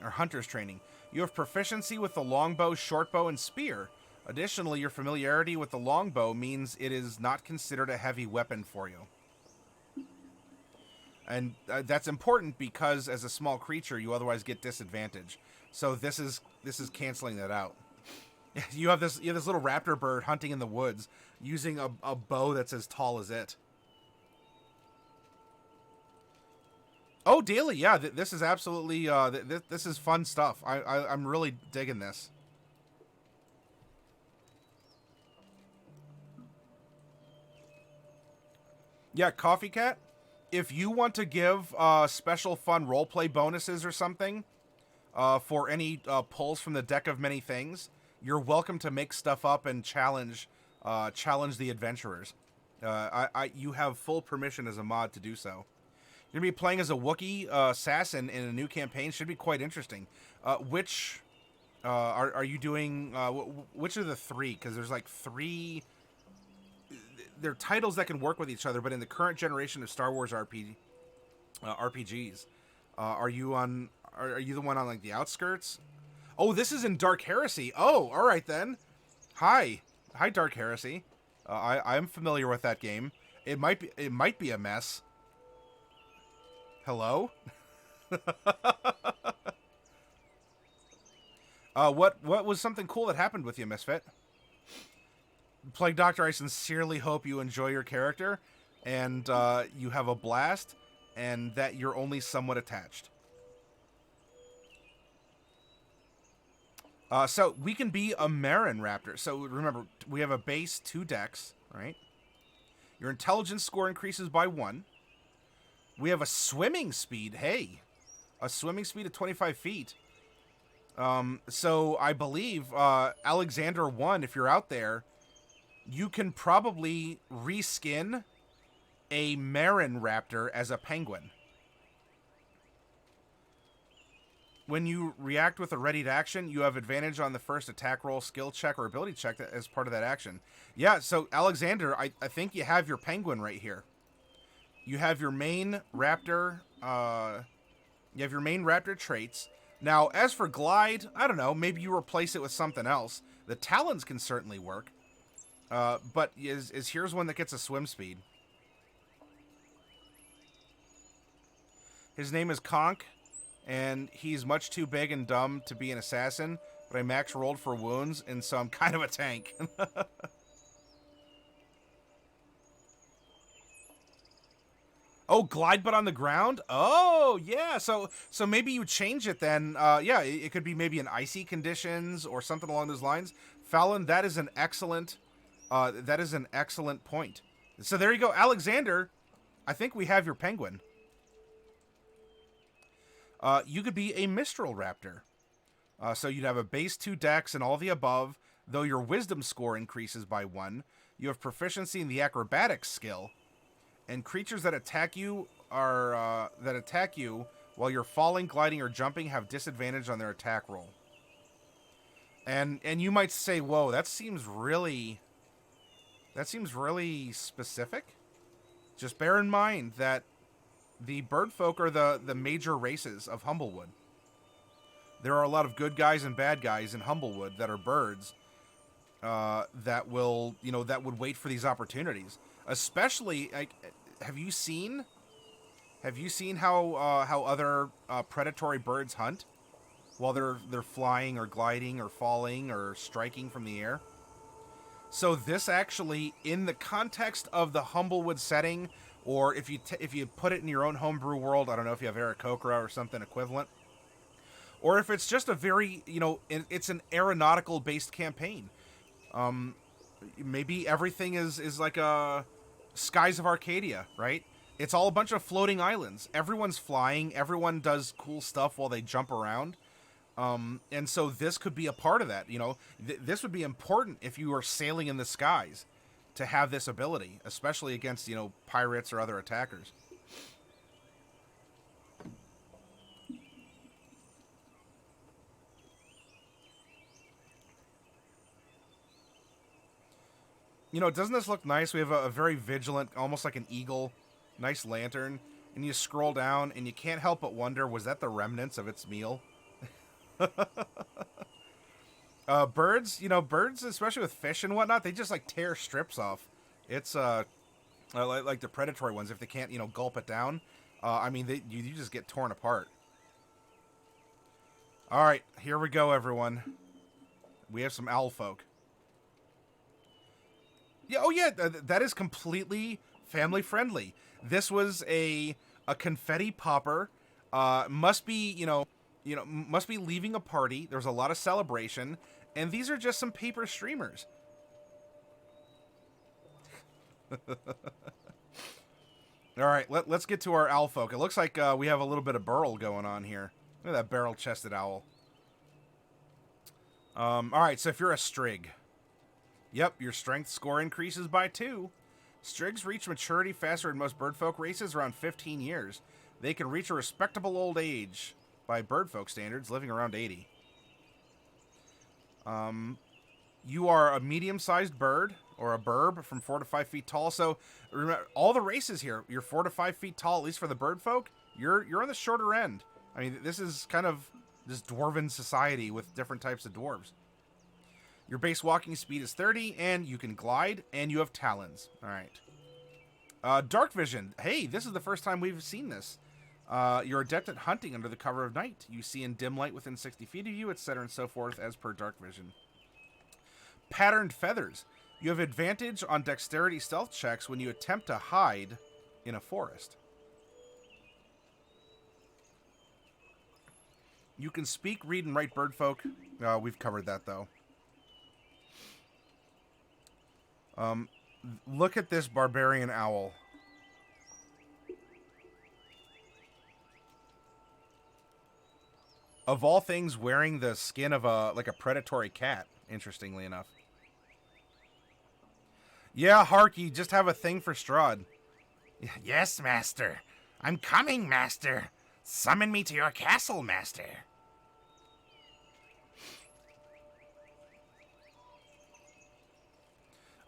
You have proficiency with the longbow, shortbow, and spear. Additionally, your familiarity with the longbow means it is not considered a heavy weapon for you. And that's important because as a small creature, you otherwise get disadvantage. So this is canceling that out. You have this little raptor bird hunting in the woods using a bow that's as tall as it. Oh, daily, yeah. This is absolutely this is fun stuff. I'm really digging this. Yeah, Coffee Cat. If you want to give special fun roleplay bonuses or something for any pulls from the deck of many things, you're welcome to make stuff up and challenge the adventurers. You have full permission as a mod to do so. You're going to be playing as a Wookiee assassin in a new campaign. Should be quite interesting. Which are you doing? Which are the 3? Because there's like 3... They're titles that can work with each other, but in the current generation of Star Wars RPGs, are you the one on like the outskirts? Oh, this is in Dark Heresy. Oh, all right then. Hi, Dark Heresy. I'm familiar with that game. It might be a mess. Hello. What was something cool that happened with you, Misfit? Plague Doctor, I sincerely hope you enjoy your character, and you have a blast, and that you're only somewhat attached. So we can be a Marin Raptor. So remember, we have a base 2 decks, right? Your intelligence score increases by 1. We have a swimming speed. Hey, a swimming speed of 25 feet. So I believe Alexander 1, if you're out there, you can probably reskin a Marin Raptor as a penguin. When you react with a readied action, you have advantage on the first attack roll, skill check, or ability check as part of that action. Yeah, so Alexander, I think you have your penguin right here. You have your main Raptor, traits. Now, as for glide, I don't know, maybe you replace it with something else. The talons can certainly work. But here's one that gets a swim speed. His name is Conk, and he's much too big and dumb to be an assassin, but I max rolled for wounds, and so I'm kind of a tank. Oh, glide but on the ground? Oh, yeah. So maybe you change it then. Yeah, it could be maybe an icy conditions or something along those lines. Fallon, that is an excellent point. So there you go, Alexander. I think we have your penguin. You could be a Mistral Raptor. So you'd have a base 2 dex and all the above, though your wisdom score increases by 1. You have proficiency in the acrobatics skill, and creatures that attack you while you're falling, gliding, or jumping have disadvantage on their attack roll. And you might say, "Whoa, that seems really specific." Just bear in mind that the Birdfolk are the major races of Humblewood. There are a lot of good guys and bad guys in Humblewood that are birds that would wait for these opportunities. Especially, have you seen how other predatory birds hunt while they're flying or gliding or falling or striking from the air? So this actually, in the context of the Humblewood setting, or if you put it in your own homebrew world, I don't know if you have Aarakocra or something equivalent, or if it's just a very, it's an aeronautical based campaign. Maybe everything is like a Skies of Arcadia, right? It's all a bunch of floating islands. Everyone's flying. Everyone does cool stuff while they jump around. And so this could be a part of that. This would be important if you are sailing in the skies to have this ability, especially against, pirates or other attackers. You know, doesn't this look nice? We have a very vigilant, almost like an eagle, nice lantern. And you scroll down, and you can't help but wonder, was that the remnants of its meal? Birds, you know, birds, especially with fish and whatnot, they just, like, tear strips off. It's, like the predatory ones, if they can't, you know, gulp it down. I mean, you just get torn apart. All right, here we go, everyone. We have some owl folk. Yeah, oh yeah, that is completely family friendly. This was a confetti popper. Must be must be leaving a party. There's a lot of celebration, and these are just some paper streamers. All right, let's get to our owl folk. It looks like we have a little bit of burl going on here. Look at that barrel-chested owl. All right, so if you're a Strig, yep, your strength score increases by 2. Strigs reach maturity faster in most birdfolk races, around 15 years. They can reach a respectable old age by birdfolk standards, living around 80. You are a medium-sized bird, or a burb, from 4 to 5 feet tall. So, remember, all the races here, you're 4 to 5 feet tall, at least for the birdfolk. You're on the shorter end. I mean, this is kind of this dwarven society with different types of dwarves. Your base walking speed is 30, and you can glide, and you have talons. All right. Dark vision. Hey, this is the first time we've seen this. You're adept at hunting under the cover of night. You see in dim light within 60 feet of you, etc., and so forth, as per dark vision. Patterned feathers. You have advantage on dexterity stealth checks when you attempt to hide in a forest. You can speak, read, and write birdfolk. We've covered that, though. Look at this barbarian owl. Of all things, wearing the skin of a predatory cat, interestingly enough. Yeah, Hark, you just have a thing for Strahd. Yes, master. I'm coming, master. Summon me to your castle, master.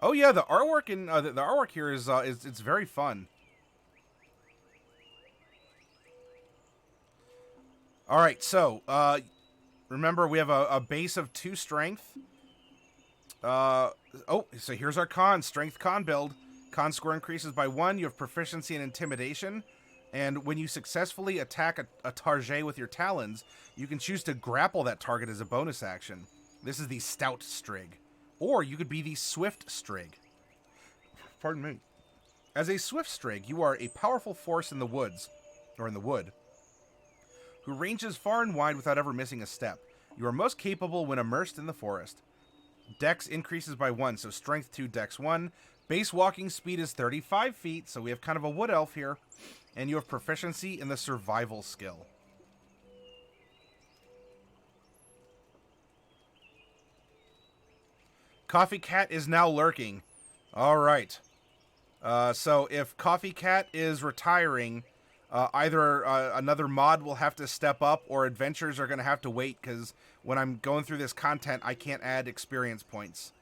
Oh yeah, the artwork in the artwork here is it's very fun. All right, so remember we have a base of 2 strength. So here's our strength con build. Con score increases by 1. You have proficiency in intimidation, and when you successfully attack a target with your talons, you can choose to grapple that target as a bonus action. This is the stout Strig. Or you could be the swift Strig. Pardon me. As a swift Strig, you are a powerful force in the woods, or in the wood, who ranges far and wide without ever missing a step. You are most capable when immersed in the forest. Dex increases by 1, so strength 2, dex 1. Base walking speed is 35 feet, so we have kind of a wood elf here. And you have proficiency in the survival skill. Coffee Cat is now lurking. All right. So if Coffee Cat is retiring, either another mod will have to step up, or adventurers are going to have to wait, because when I'm going through this content, I can't add experience points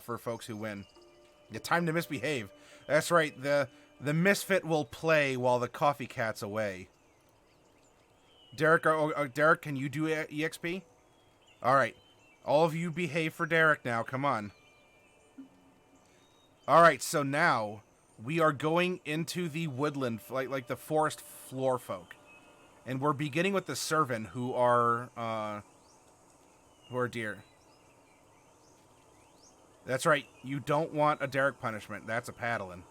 for folks who win. The time to misbehave. That's right. The misfit will play while the Coffee Cat's away. Derek, Derek, can you do EXP? All right. All of you behave for Derek now. Come on. All right, so now we are going into the woodland, like the forest floor folk. And we're beginning with the Cervan, who are deer. That's right. You don't want a Derek punishment. That's a paddling.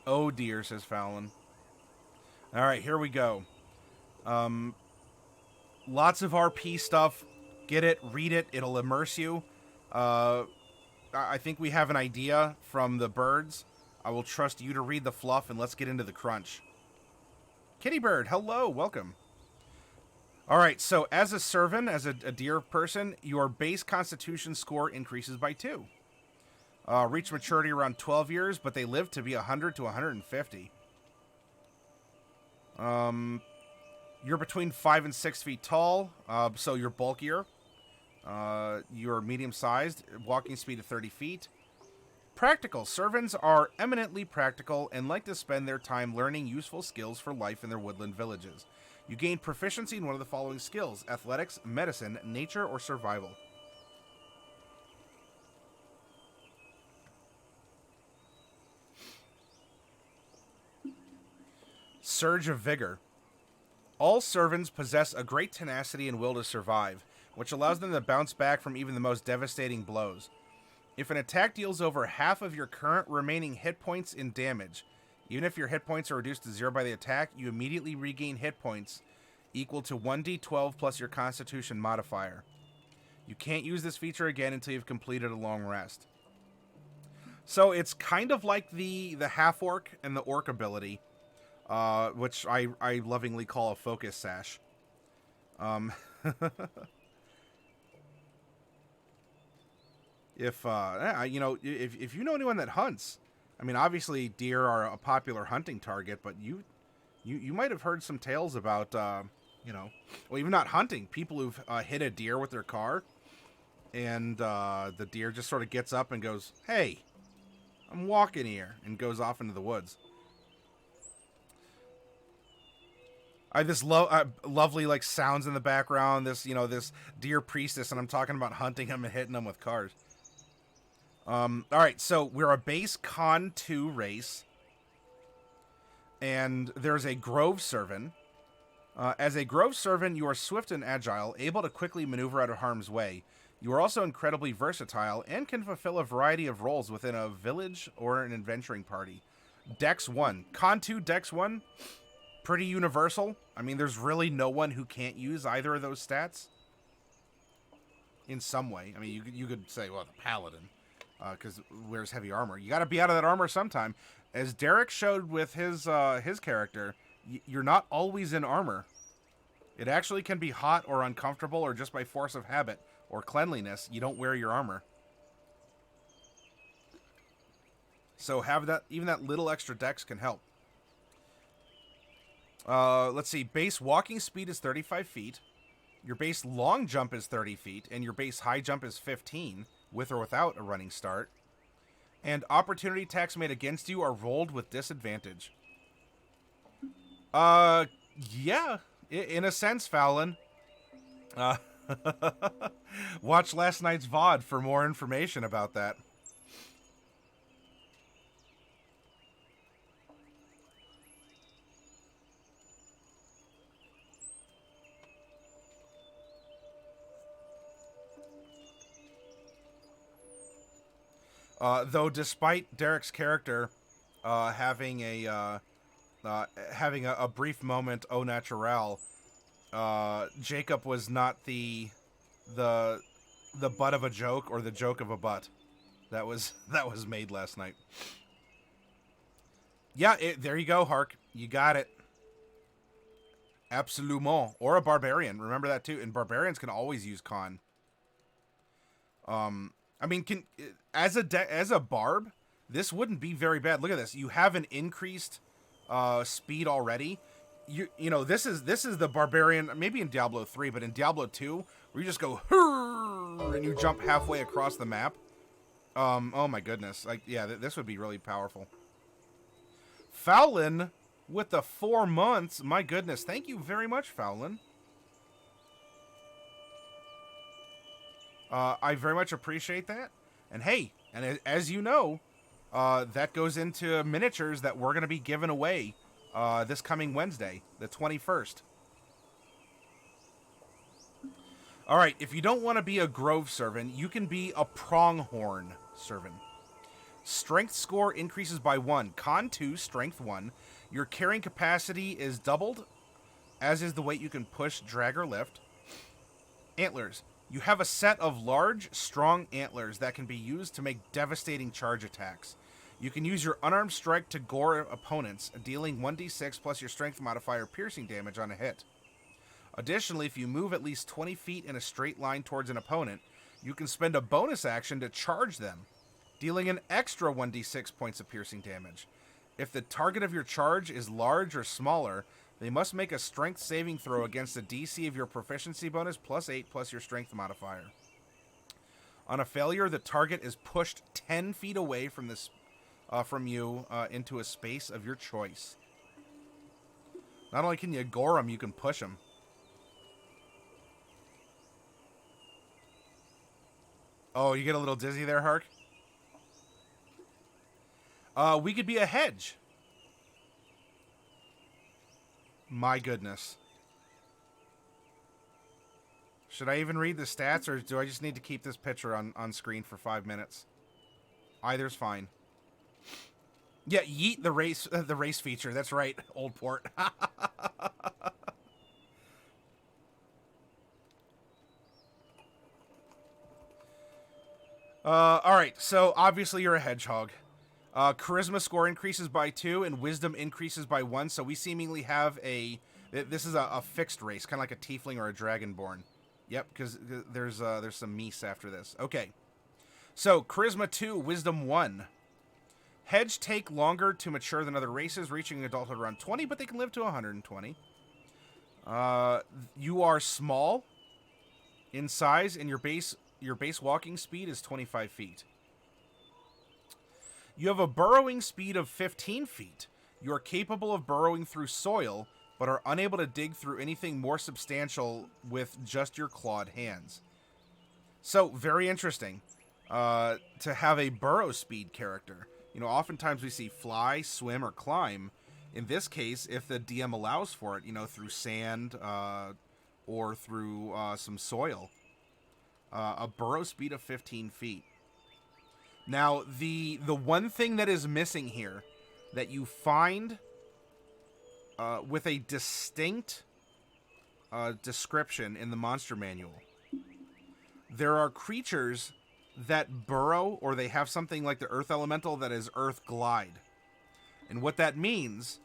Oh dear, says Fallon. All right, here we go. Lots of RP stuff. Get it, read it, it'll immerse you. I think we have an idea from the birds. I will trust you to read the fluff, and let's get into the crunch. Kitty Bird, hello, welcome. Alright, so as a Cervan, as a deer person, your base constitution score increases by 2. Reach maturity around 12 years, but they live to be 100 to 150. You're between 5 and 6 feet tall, so you're bulkier. You're medium-sized, walking speed of 30 feet. Practical. Cervans are eminently practical and like to spend their time learning useful skills for life in their woodland villages. You gain proficiency in one of the following skills: athletics, medicine, nature, or survival. Surge of Vigor. All servants possess a great tenacity and will to survive, which allows them to bounce back from even the most devastating blows. If an attack deals over half of your current remaining hit points in damage, even if your hit points are reduced to 0 by the attack, you immediately regain hit points equal to 1d12 plus your Constitution modifier. You can't use this feature again until you've completed a long rest. So it's kind of like the half-orc and the orc ability, which I lovingly call a focus sash. If if you know anyone that hunts, I mean, obviously deer are a popular hunting target, but you might have heard some tales about well, even not hunting, people who've hit a deer with their car, and the deer just sort of gets up and goes, "Hey, I'm walking here," and goes off into the woods. I have this lovely like sounds in the background. This this deer priestess, and I'm talking about hunting them and hitting them with cars. All right, so we're a base Con 2 race, and there's a Grove Cervan. As a Grove Cervan, you are swift and agile, able to quickly maneuver out of harm's way. You are also incredibly versatile and can fulfill a variety of roles within a village or an adventuring party. Dex 1. Con 2 Dex 1, pretty universal. I mean, there's really no one who can't use either of those stats in some way. I mean, you could say, well, the Paladin, because wears heavy armor. You got to be out of that armor sometime. As Derek showed with his character, you're not always in armor. It actually can be hot or uncomfortable, or just by force of habit or cleanliness, you don't wear your armor. So have that, even that little extra dex can help. Let's see. Base walking speed is 35 feet. Your base long jump is 30 feet, and your base high jump is 15, with or without a running start. And opportunity attacks made against you are rolled with disadvantage. Yeah, in a sense, Fallon. Watch last night's VOD for more information about that. Though, despite Derek's character having a brief moment au naturel, Jacob was not the butt of a joke or the joke of a butt. That was made last night. Yeah, there you go, Hark. You got it. Absolument. Or a barbarian. Remember that too. And barbarians can always use con. I mean, as a barb, this wouldn't be very bad. Look at this. You have an increased speed already. You know, this is the barbarian, maybe in Diablo 3, but in Diablo 2, where you just go and you jump halfway across the map. Oh my goodness. Like, yeah, this would be really powerful. Fallon with the 4 months. My goodness. Thank you very much, Fallon. I very much appreciate that. And hey, and as you know, that goes into miniatures that we're going to be giving away this coming Wednesday, the 21st. All right, if you don't want to be a Grove Servant, you can be a Pronghorn Servant. Strength score increases by 1. Con 2, Strength 1. Your carrying capacity is doubled, as is the weight you can push, drag, or lift. Antlers. You have a set of large, strong antlers that can be used to make devastating charge attacks. You can use your unarmed strike to gore opponents, dealing 1d6 plus your strength modifier piercing damage on a hit. Additionally, if you move at least 20 feet in a straight line towards an opponent, you can spend a bonus action to charge them, dealing an extra 1d6 points of piercing damage. If the target of your charge is large or smaller, they must make a strength saving throw against the DC of your proficiency bonus plus 8 plus your strength modifier. On a failure, the target is pushed 10 feet away from this, from you into a space of your choice. Not only can you gore him, you can push him. Oh, you get a little dizzy there, Hark? We could be a hedge. My goodness. Should I even read the stats, or do I just need to keep this picture on screen for 5 minutes? Either's fine. Yeah, yeet the race feature. That's right, old port. All right, so obviously you're a hedgehog. Charisma score increases by 2 and wisdom increases by 1, so we seemingly have this is a fixed race, kind of like a tiefling or a dragonborn. Yep, because there's some meese after this. Okay, so charisma 2, wisdom 1. Hedge take longer to mature than other races, reaching adulthood around 20, but they can live to 120. You are small in size, and your base walking speed is 25 feet. You have a burrowing speed of 15 feet. You are capable of burrowing through soil, but are unable to dig through anything more substantial with just your clawed hands. So, very interesting to have a burrow speed character. You know, oftentimes we see fly, swim, or climb. In this case, if the DM allows for it, you know, through sand or through some soil. A burrow speed of 15 feet. Now, the one thing that is missing here that you find with a distinct description in the monster manual, there are creatures that burrow, or they have something like the earth elemental that is earth glide. And what that means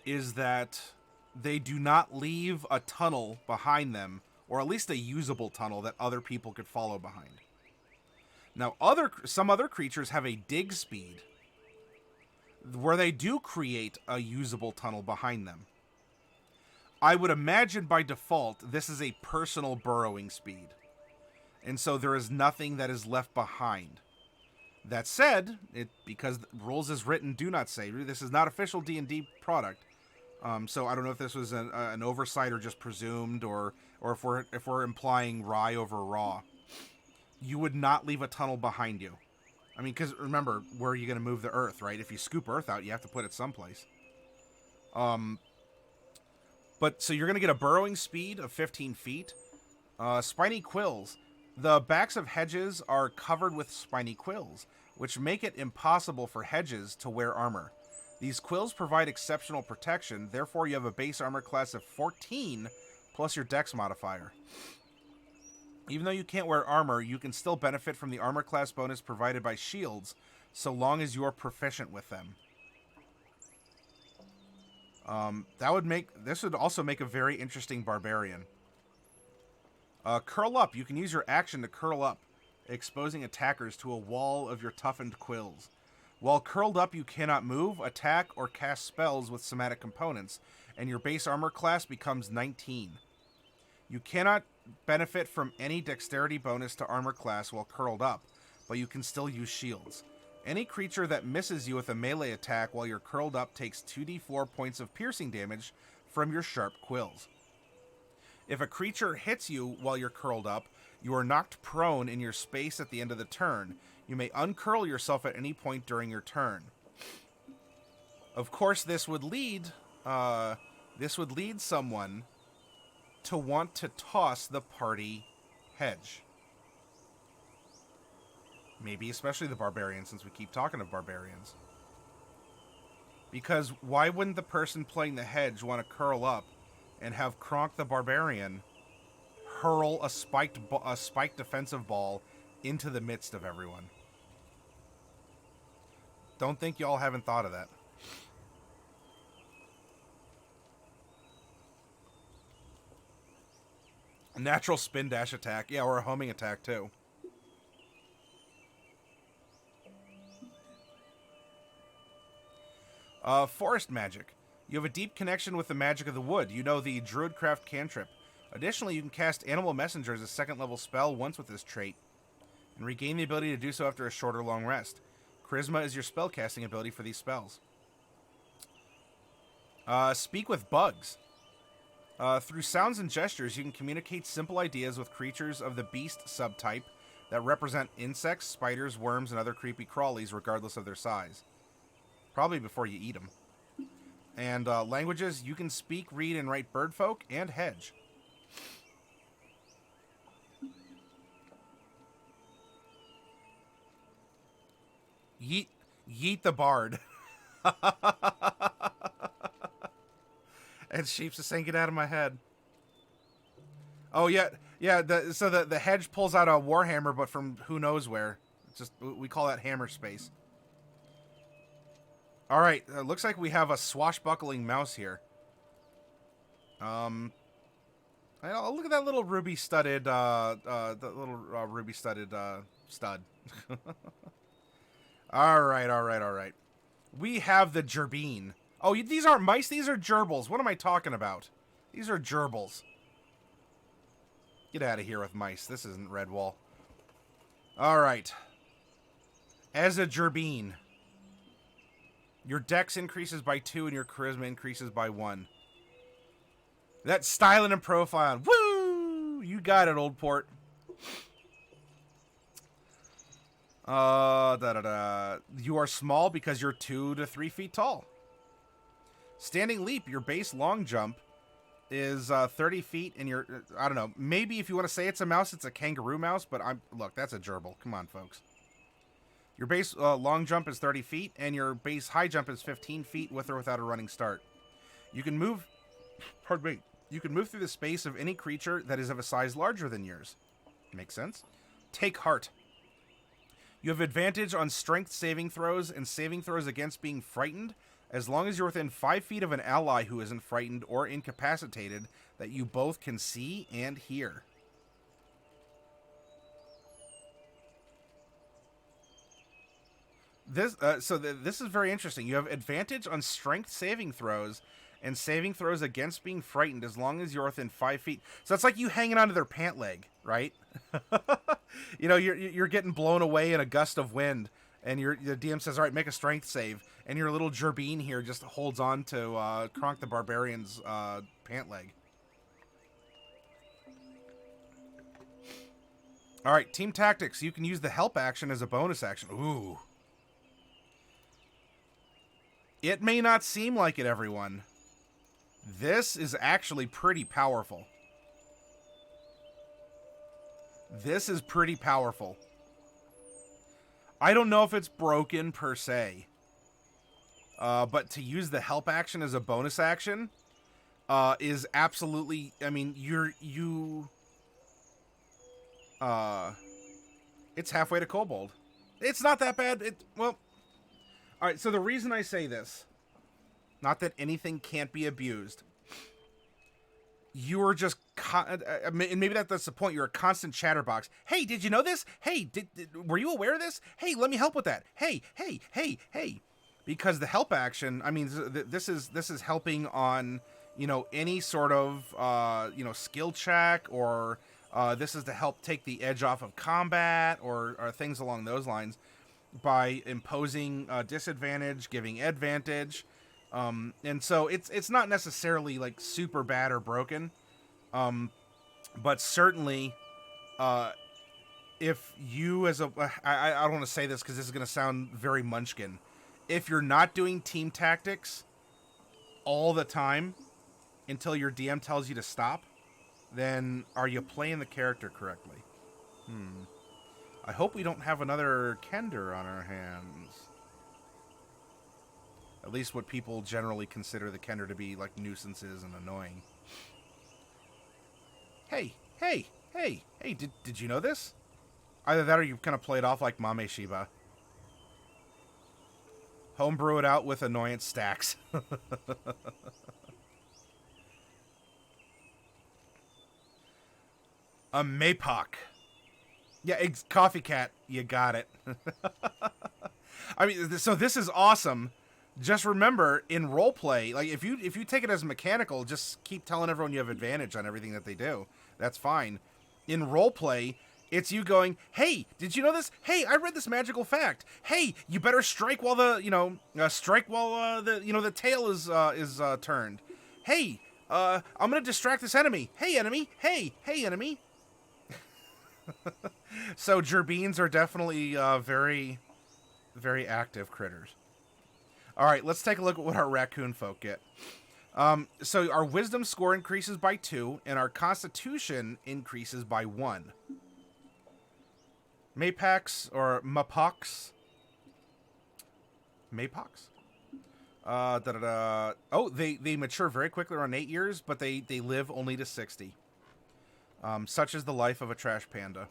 is that they do not leave a tunnel behind them, or at least a usable tunnel that other people could follow behind. Now, some other creatures have a dig speed, where they do create a usable tunnel behind them. I would imagine by default, this is a personal burrowing speed. And so there is nothing that is left behind. That said, because rules as written do not say, this is not official D&D product. So I don't know if this was an oversight or just presumed, or if we're implying rye over raw. You would not leave a tunnel behind you. I mean, because remember, where are you going to move the earth, right? If you scoop earth out, you have to put it someplace. But so you're going to get a burrowing speed of 15 feet. Spiny quills. The backs of hedges are covered with spiny quills, which make it impossible for hedges to wear armor. These quills provide exceptional protection, therefore you have a base armor class of 14 plus your dex modifier. Even though you can't wear armor, you can still benefit from the armor class bonus provided by shields, so long as you are proficient with them. This would also make a very interesting barbarian. Curl up. You can use your action to curl up, exposing attackers to a wall of your toughened quills. While curled up, you cannot move, attack, or cast spells with somatic components, and your base armor class becomes 19. You cannot benefit from any dexterity bonus to armor class while curled up, but you can still use shields. Any creature that misses you with a melee attack while you're curled up takes 2d4 points of piercing damage from your sharp quills. If a creature hits you while you're curled up, you are knocked prone in your space at the end of the turn. You may uncurl yourself at any point during your turn. Of course, this would lead someone to want to toss the party hedge. Maybe especially the barbarian, since we keep talking of barbarians. Because why wouldn't the person playing the hedge want to curl up and have Kronk the barbarian hurl a spiked defensive ball into the midst of everyone? Don't think y'all haven't thought of that. A natural spin dash attack. Yeah, or a homing attack too. Forest magic. You have a deep connection with the magic of the wood. You know the Druidcraft cantrip. Additionally, you can cast Animal Messenger as a second level spell once with this trait, and regain the ability to do so after a short or long rest. Charisma is your spellcasting ability for these spells. Speak with bugs. Through sounds and gestures, you can communicate simple ideas with creatures of the beast subtype that represent insects, spiders, worms, and other creepy crawlies, regardless of their size. Probably before you eat them. And languages, you can speak, read, and write Birdfolk and Hedge. Yeet the bard. And Sheep's just saying, get out of my head. Oh, yeah. So the Hedge pulls out a warhammer, but from who knows where. Just we call that hammer space. All right. Looks like we have a swashbuckling mouse here. Look at that little ruby-studded, stud. All right. We have the Jerbeen. Oh, these aren't mice. These are gerbils. What am I talking about? These are gerbils. Get out of here with mice. This isn't Redwall. All right. As a Jerbeen, your dex increases by 2 and your charisma increases by 1. That's styling and profiling. Woo! You got it, old port. You are small because you're 2 to 3 feet tall. Standing leap, your base long jump is 30 feet, and you're, I don't know, maybe if you want to say it's a mouse, it's a kangaroo mouse, but look, that's a gerbil. Come on, folks. Your base long jump is 30 feet, and your base high jump is 15 feet with or without a running start. You can move, pardon me, you can move through the space of any creature that is of a size larger than yours. Makes sense? Take heart. You have advantage on strength saving throws and saving throws against being frightened, as long as you're within 5 feet of an ally who isn't frightened or incapacitated that you both can see and hear. This is very interesting. You have advantage on strength saving throws and saving throws against being frightened as long as you're within 5 feet. So it's like you hanging onto their pant leg, right? You know, you're getting blown away in a gust of wind, and the DM says, all right, make a strength save. And your little Jerbeen here just holds on to Kronk the Barbarian's pant leg. All right, team tactics. You can use the help action as a bonus action. Ooh. It may not seem like it, everyone. This is actually pretty powerful. This is pretty powerful. I don't know if it's broken per se. But to use the help action as a bonus action is absolutely, I mean, it's halfway to Kobold. It's not that bad. Well, all right, so the reason I say this, not that anything can't be abused, you're just, and maybe that's the point, you're a constant chatterbox. Hey, did you know this? Hey, were you aware of this? Hey, let me help with that. Hey. Because the help action, I mean, this is helping on, you know, any sort of, skill check, or this is to help take the edge off of combat, or things along those lines, by imposing disadvantage, giving advantage. And so it's not necessarily like super bad or broken, but certainly, if you as I don't want to say this because this is going to sound very Munchkin. If you're not doing team tactics all the time until your DM tells you to stop, then are you playing the character correctly? I hope we don't have another Kender on our hands. At least what people generally consider the Kender to be, like, nuisances and annoying. Hey, did you know this? Either that or you kind of play it off like Mame Shiba. Homebrew it out with annoyance stacks. A Mapach. Yeah, Coffee Cat, you got it. I mean, so this is awesome just remember in roleplay, like if you take it as mechanical, just keep telling everyone you have advantage on everything that they do. That's fine. In roleplay, it's you going, hey, did you know this? Hey, I read this magical fact. Hey, you better strike while the the tail is turned. Hey, I'm gonna distract this enemy. Hey, enemy. Hey, enemy. So Gerbeens are definitely very, very active critters. All right, let's take a look at what our raccoon folk get. So our wisdom score increases by 2, and our constitution increases by 1. Mapachs or Mapachs. Mapachs? Oh, they mature very quickly, around 8 years, but they live only to 60. Such is the life of a trash panda.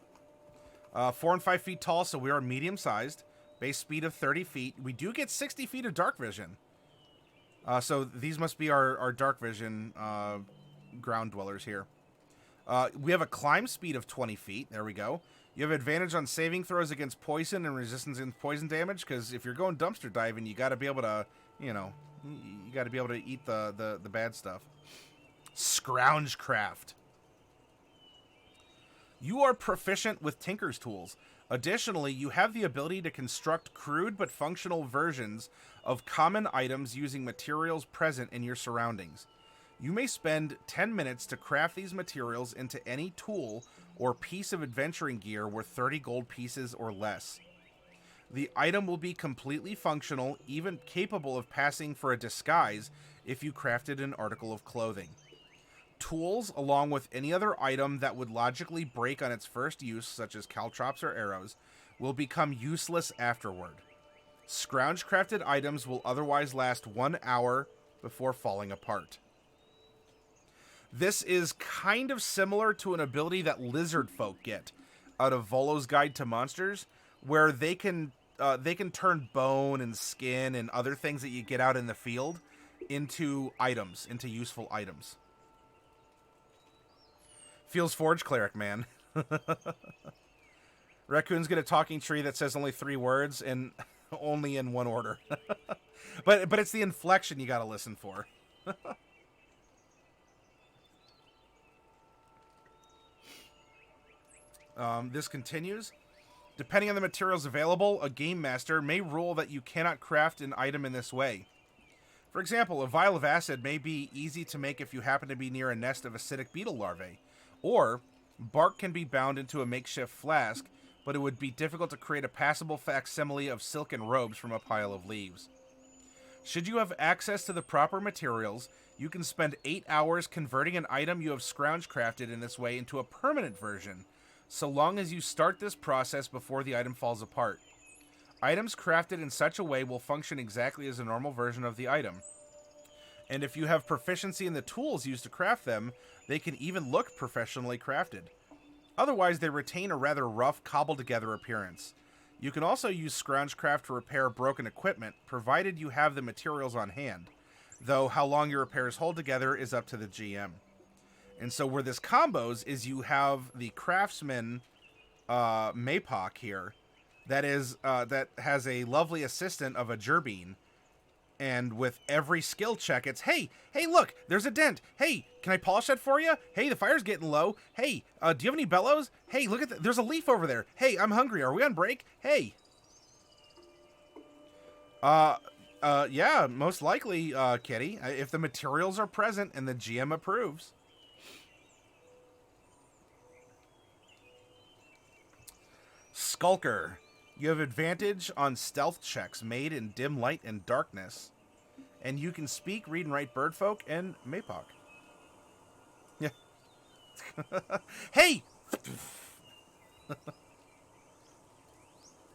4 and 5 feet tall, so we are medium-sized. Base speed of 30 feet. We do get 60 feet of dark vision. So these must be our dark vision ground dwellers here. We have a climb speed of 20 feet. There we go. You have advantage on saving throws against poison and resistance against poison damage, because if you're going dumpster diving, you got to be able to, you got to be able to eat the bad stuff. Scroungecraft. You are proficient with Tinker's tools. Additionally, you have the ability to construct crude but functional versions of common items using materials present in your surroundings. You may spend 10 minutes to craft these materials into any tool or piece of adventuring gear worth 30 gold pieces or less. The item will be completely functional, even capable of passing for a disguise if you crafted an article of clothing. Tools, along with any other item that would logically break on its first use, such as caltrops or arrows, will become useless afterward. Scrounge-crafted items will otherwise last 1 hour before falling apart. This is kind of similar to an ability that lizard folk get out of Volo's Guide to Monsters, where they can turn bone and skin and other things that you get out in the field into items, into useful items. Feels Forge Cleric, man. Raccoons get a talking tree that says only 3 words and only in one order. but it's the inflection you gotta listen for. This continues. Depending on the materials available, a game master may rule that you cannot craft an item in this way. For example, a vial of acid may be easy to make if you happen to be near a nest of acidic beetle larvae. Or, bark can be bound into a makeshift flask, but it would be difficult to create a passable facsimile of silken robes from a pile of leaves. Should you have access to the proper materials, you can spend 8 hours converting an item you have scrounge crafted in this way into a permanent version, so long as you start this process before the item falls apart. Items crafted in such a way will function exactly as a normal version of the item. And if you have proficiency in the tools used to craft them, they can even look professionally crafted. Otherwise, they retain a rather rough, cobbled-together appearance. You can also use Scroungecraft to repair broken equipment, provided you have the materials on hand, though how long your repairs hold together is up to the GM. And so where this combos is you have the craftsman Mapach here that has a lovely assistant of a Jerbeen. And with every skill check, it's, hey, look, there's a dent. Hey, can I polish that for you? Hey, the fire's getting low. Hey, do you have any bellows? Hey, look at there's a leaf over there. Hey, I'm hungry. Are we on break? Hey. Yeah, most likely, Kitty, if the materials are present and the GM approves. Skulker. You have advantage on stealth checks made in dim light and darkness. And you can speak, read, and write Birdfolk and Mapach. Yeah. Hey!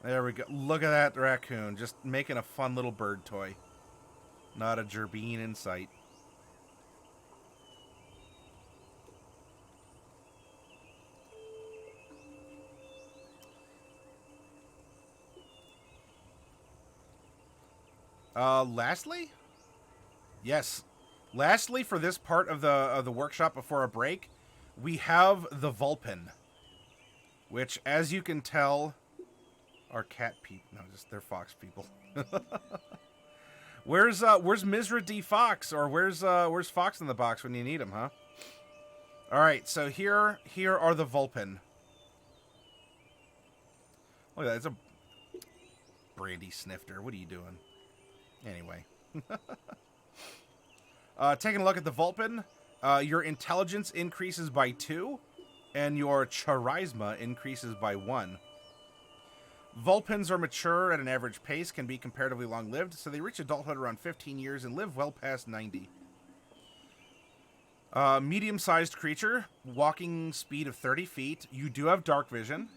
There we go. Look at that raccoon. Just making a fun little bird toy. Not a Jerbeen in sight. Lastly? Yes. Lastly, for this part of the workshop before a break, we have the Vulpin, which, as you can tell, are cat people. No, just they're fox people. Where's Mizra D Fox, or where's Fox in the box when you need him, huh? All right, so here are the Vulpin. Look at that, it's a brandy snifter. What are you doing? Anyway. Taking a look at the Vulpin, your intelligence increases by 2, and your charisma increases by 1. Vulpins are mature at an average pace, can be comparatively long-lived, so they reach adulthood around 15 years and live well past 90. Medium-sized creature, walking speed of 30 feet. You do have dark vision.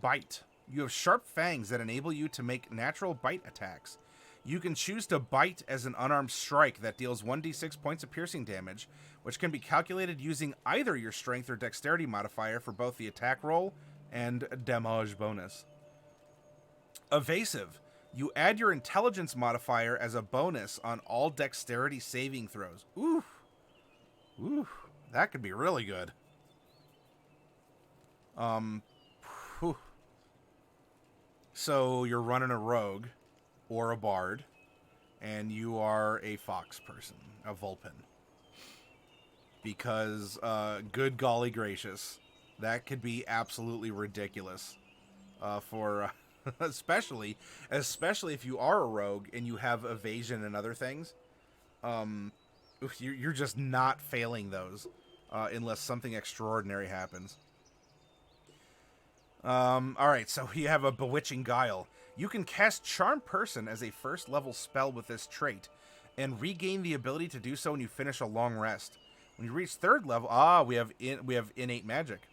Bite. You have sharp fangs that enable you to make natural bite attacks. You can choose to bite as an unarmed strike that deals 1d6 points of piercing damage, which can be calculated using either your strength or dexterity modifier for both the attack roll and damage bonus. Evasive. You add your intelligence modifier as a bonus on all dexterity saving throws. Ooh. Ooh. That could be really good. Whew. So you're running a rogue or a bard, and you are a fox person, a Vulpin. Because, good golly gracious, that could be absolutely ridiculous. For, especially if you are a rogue and you have evasion and other things. You're just not failing those, unless something extraordinary happens. Alright, so you have a Bewitching Guile. You can cast Charm Person as a first level spell with this trait, and regain the ability to do so when you finish a long rest. When you reach 3rd level, we have innate magic.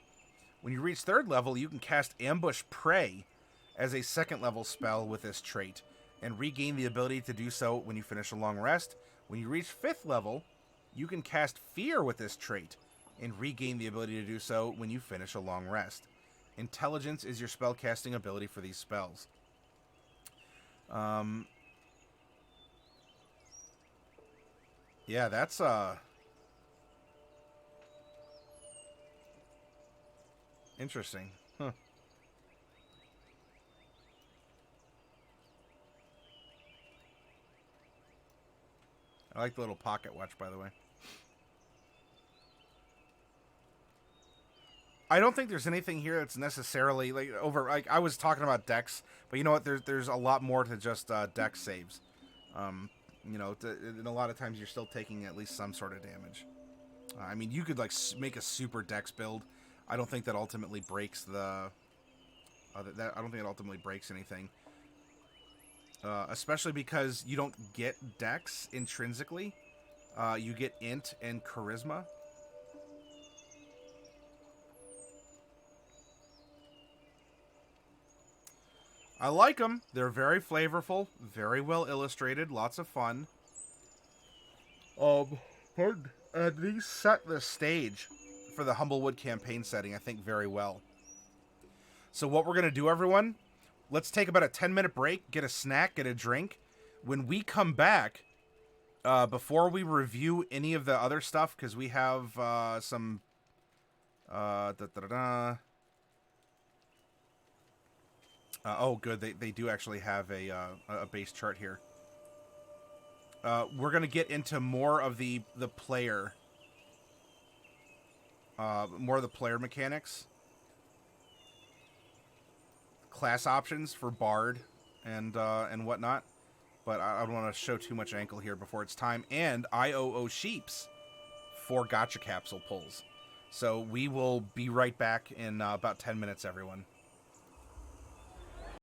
When you reach 3rd level, you can cast Ambush Prey as a 2nd level spell with this trait, and regain the ability to do so when you finish a long rest. When you reach 5th level, you can cast Fear with this trait, and regain the ability to do so when you finish a long rest. Intelligence is your spellcasting ability for these spells. Yeah, that's interesting. Huh. I like the little pocket watch, by the way. I don't think there's anything here that's necessarily like I was talking about dex, but you know what? There's a lot more to just dex saves. And a lot of times you're still taking at least some sort of damage. I mean, you could make a super dex build. I don't think that ultimately breaks the. I don't think it ultimately breaks anything. Especially because you don't get dex intrinsically. You get int and charisma. I like them. They're very flavorful, very well illustrated, lots of fun. These set the stage for the Humblewood campaign setting, I think, very well. So what we're going to do, everyone, let's take about a 10-minute break, get a snack, get a drink. When we come back, before we review any of the other stuff, because we have some... oh, good. They do actually have a base chart here. We're going to get into more of the player... more of the player mechanics. Class options for Bard and whatnot. But I don't want to show too much ankle here before it's time. And IOO Sheeps for Gotcha Capsule pulls. So we will be right back in about 10 minutes, everyone.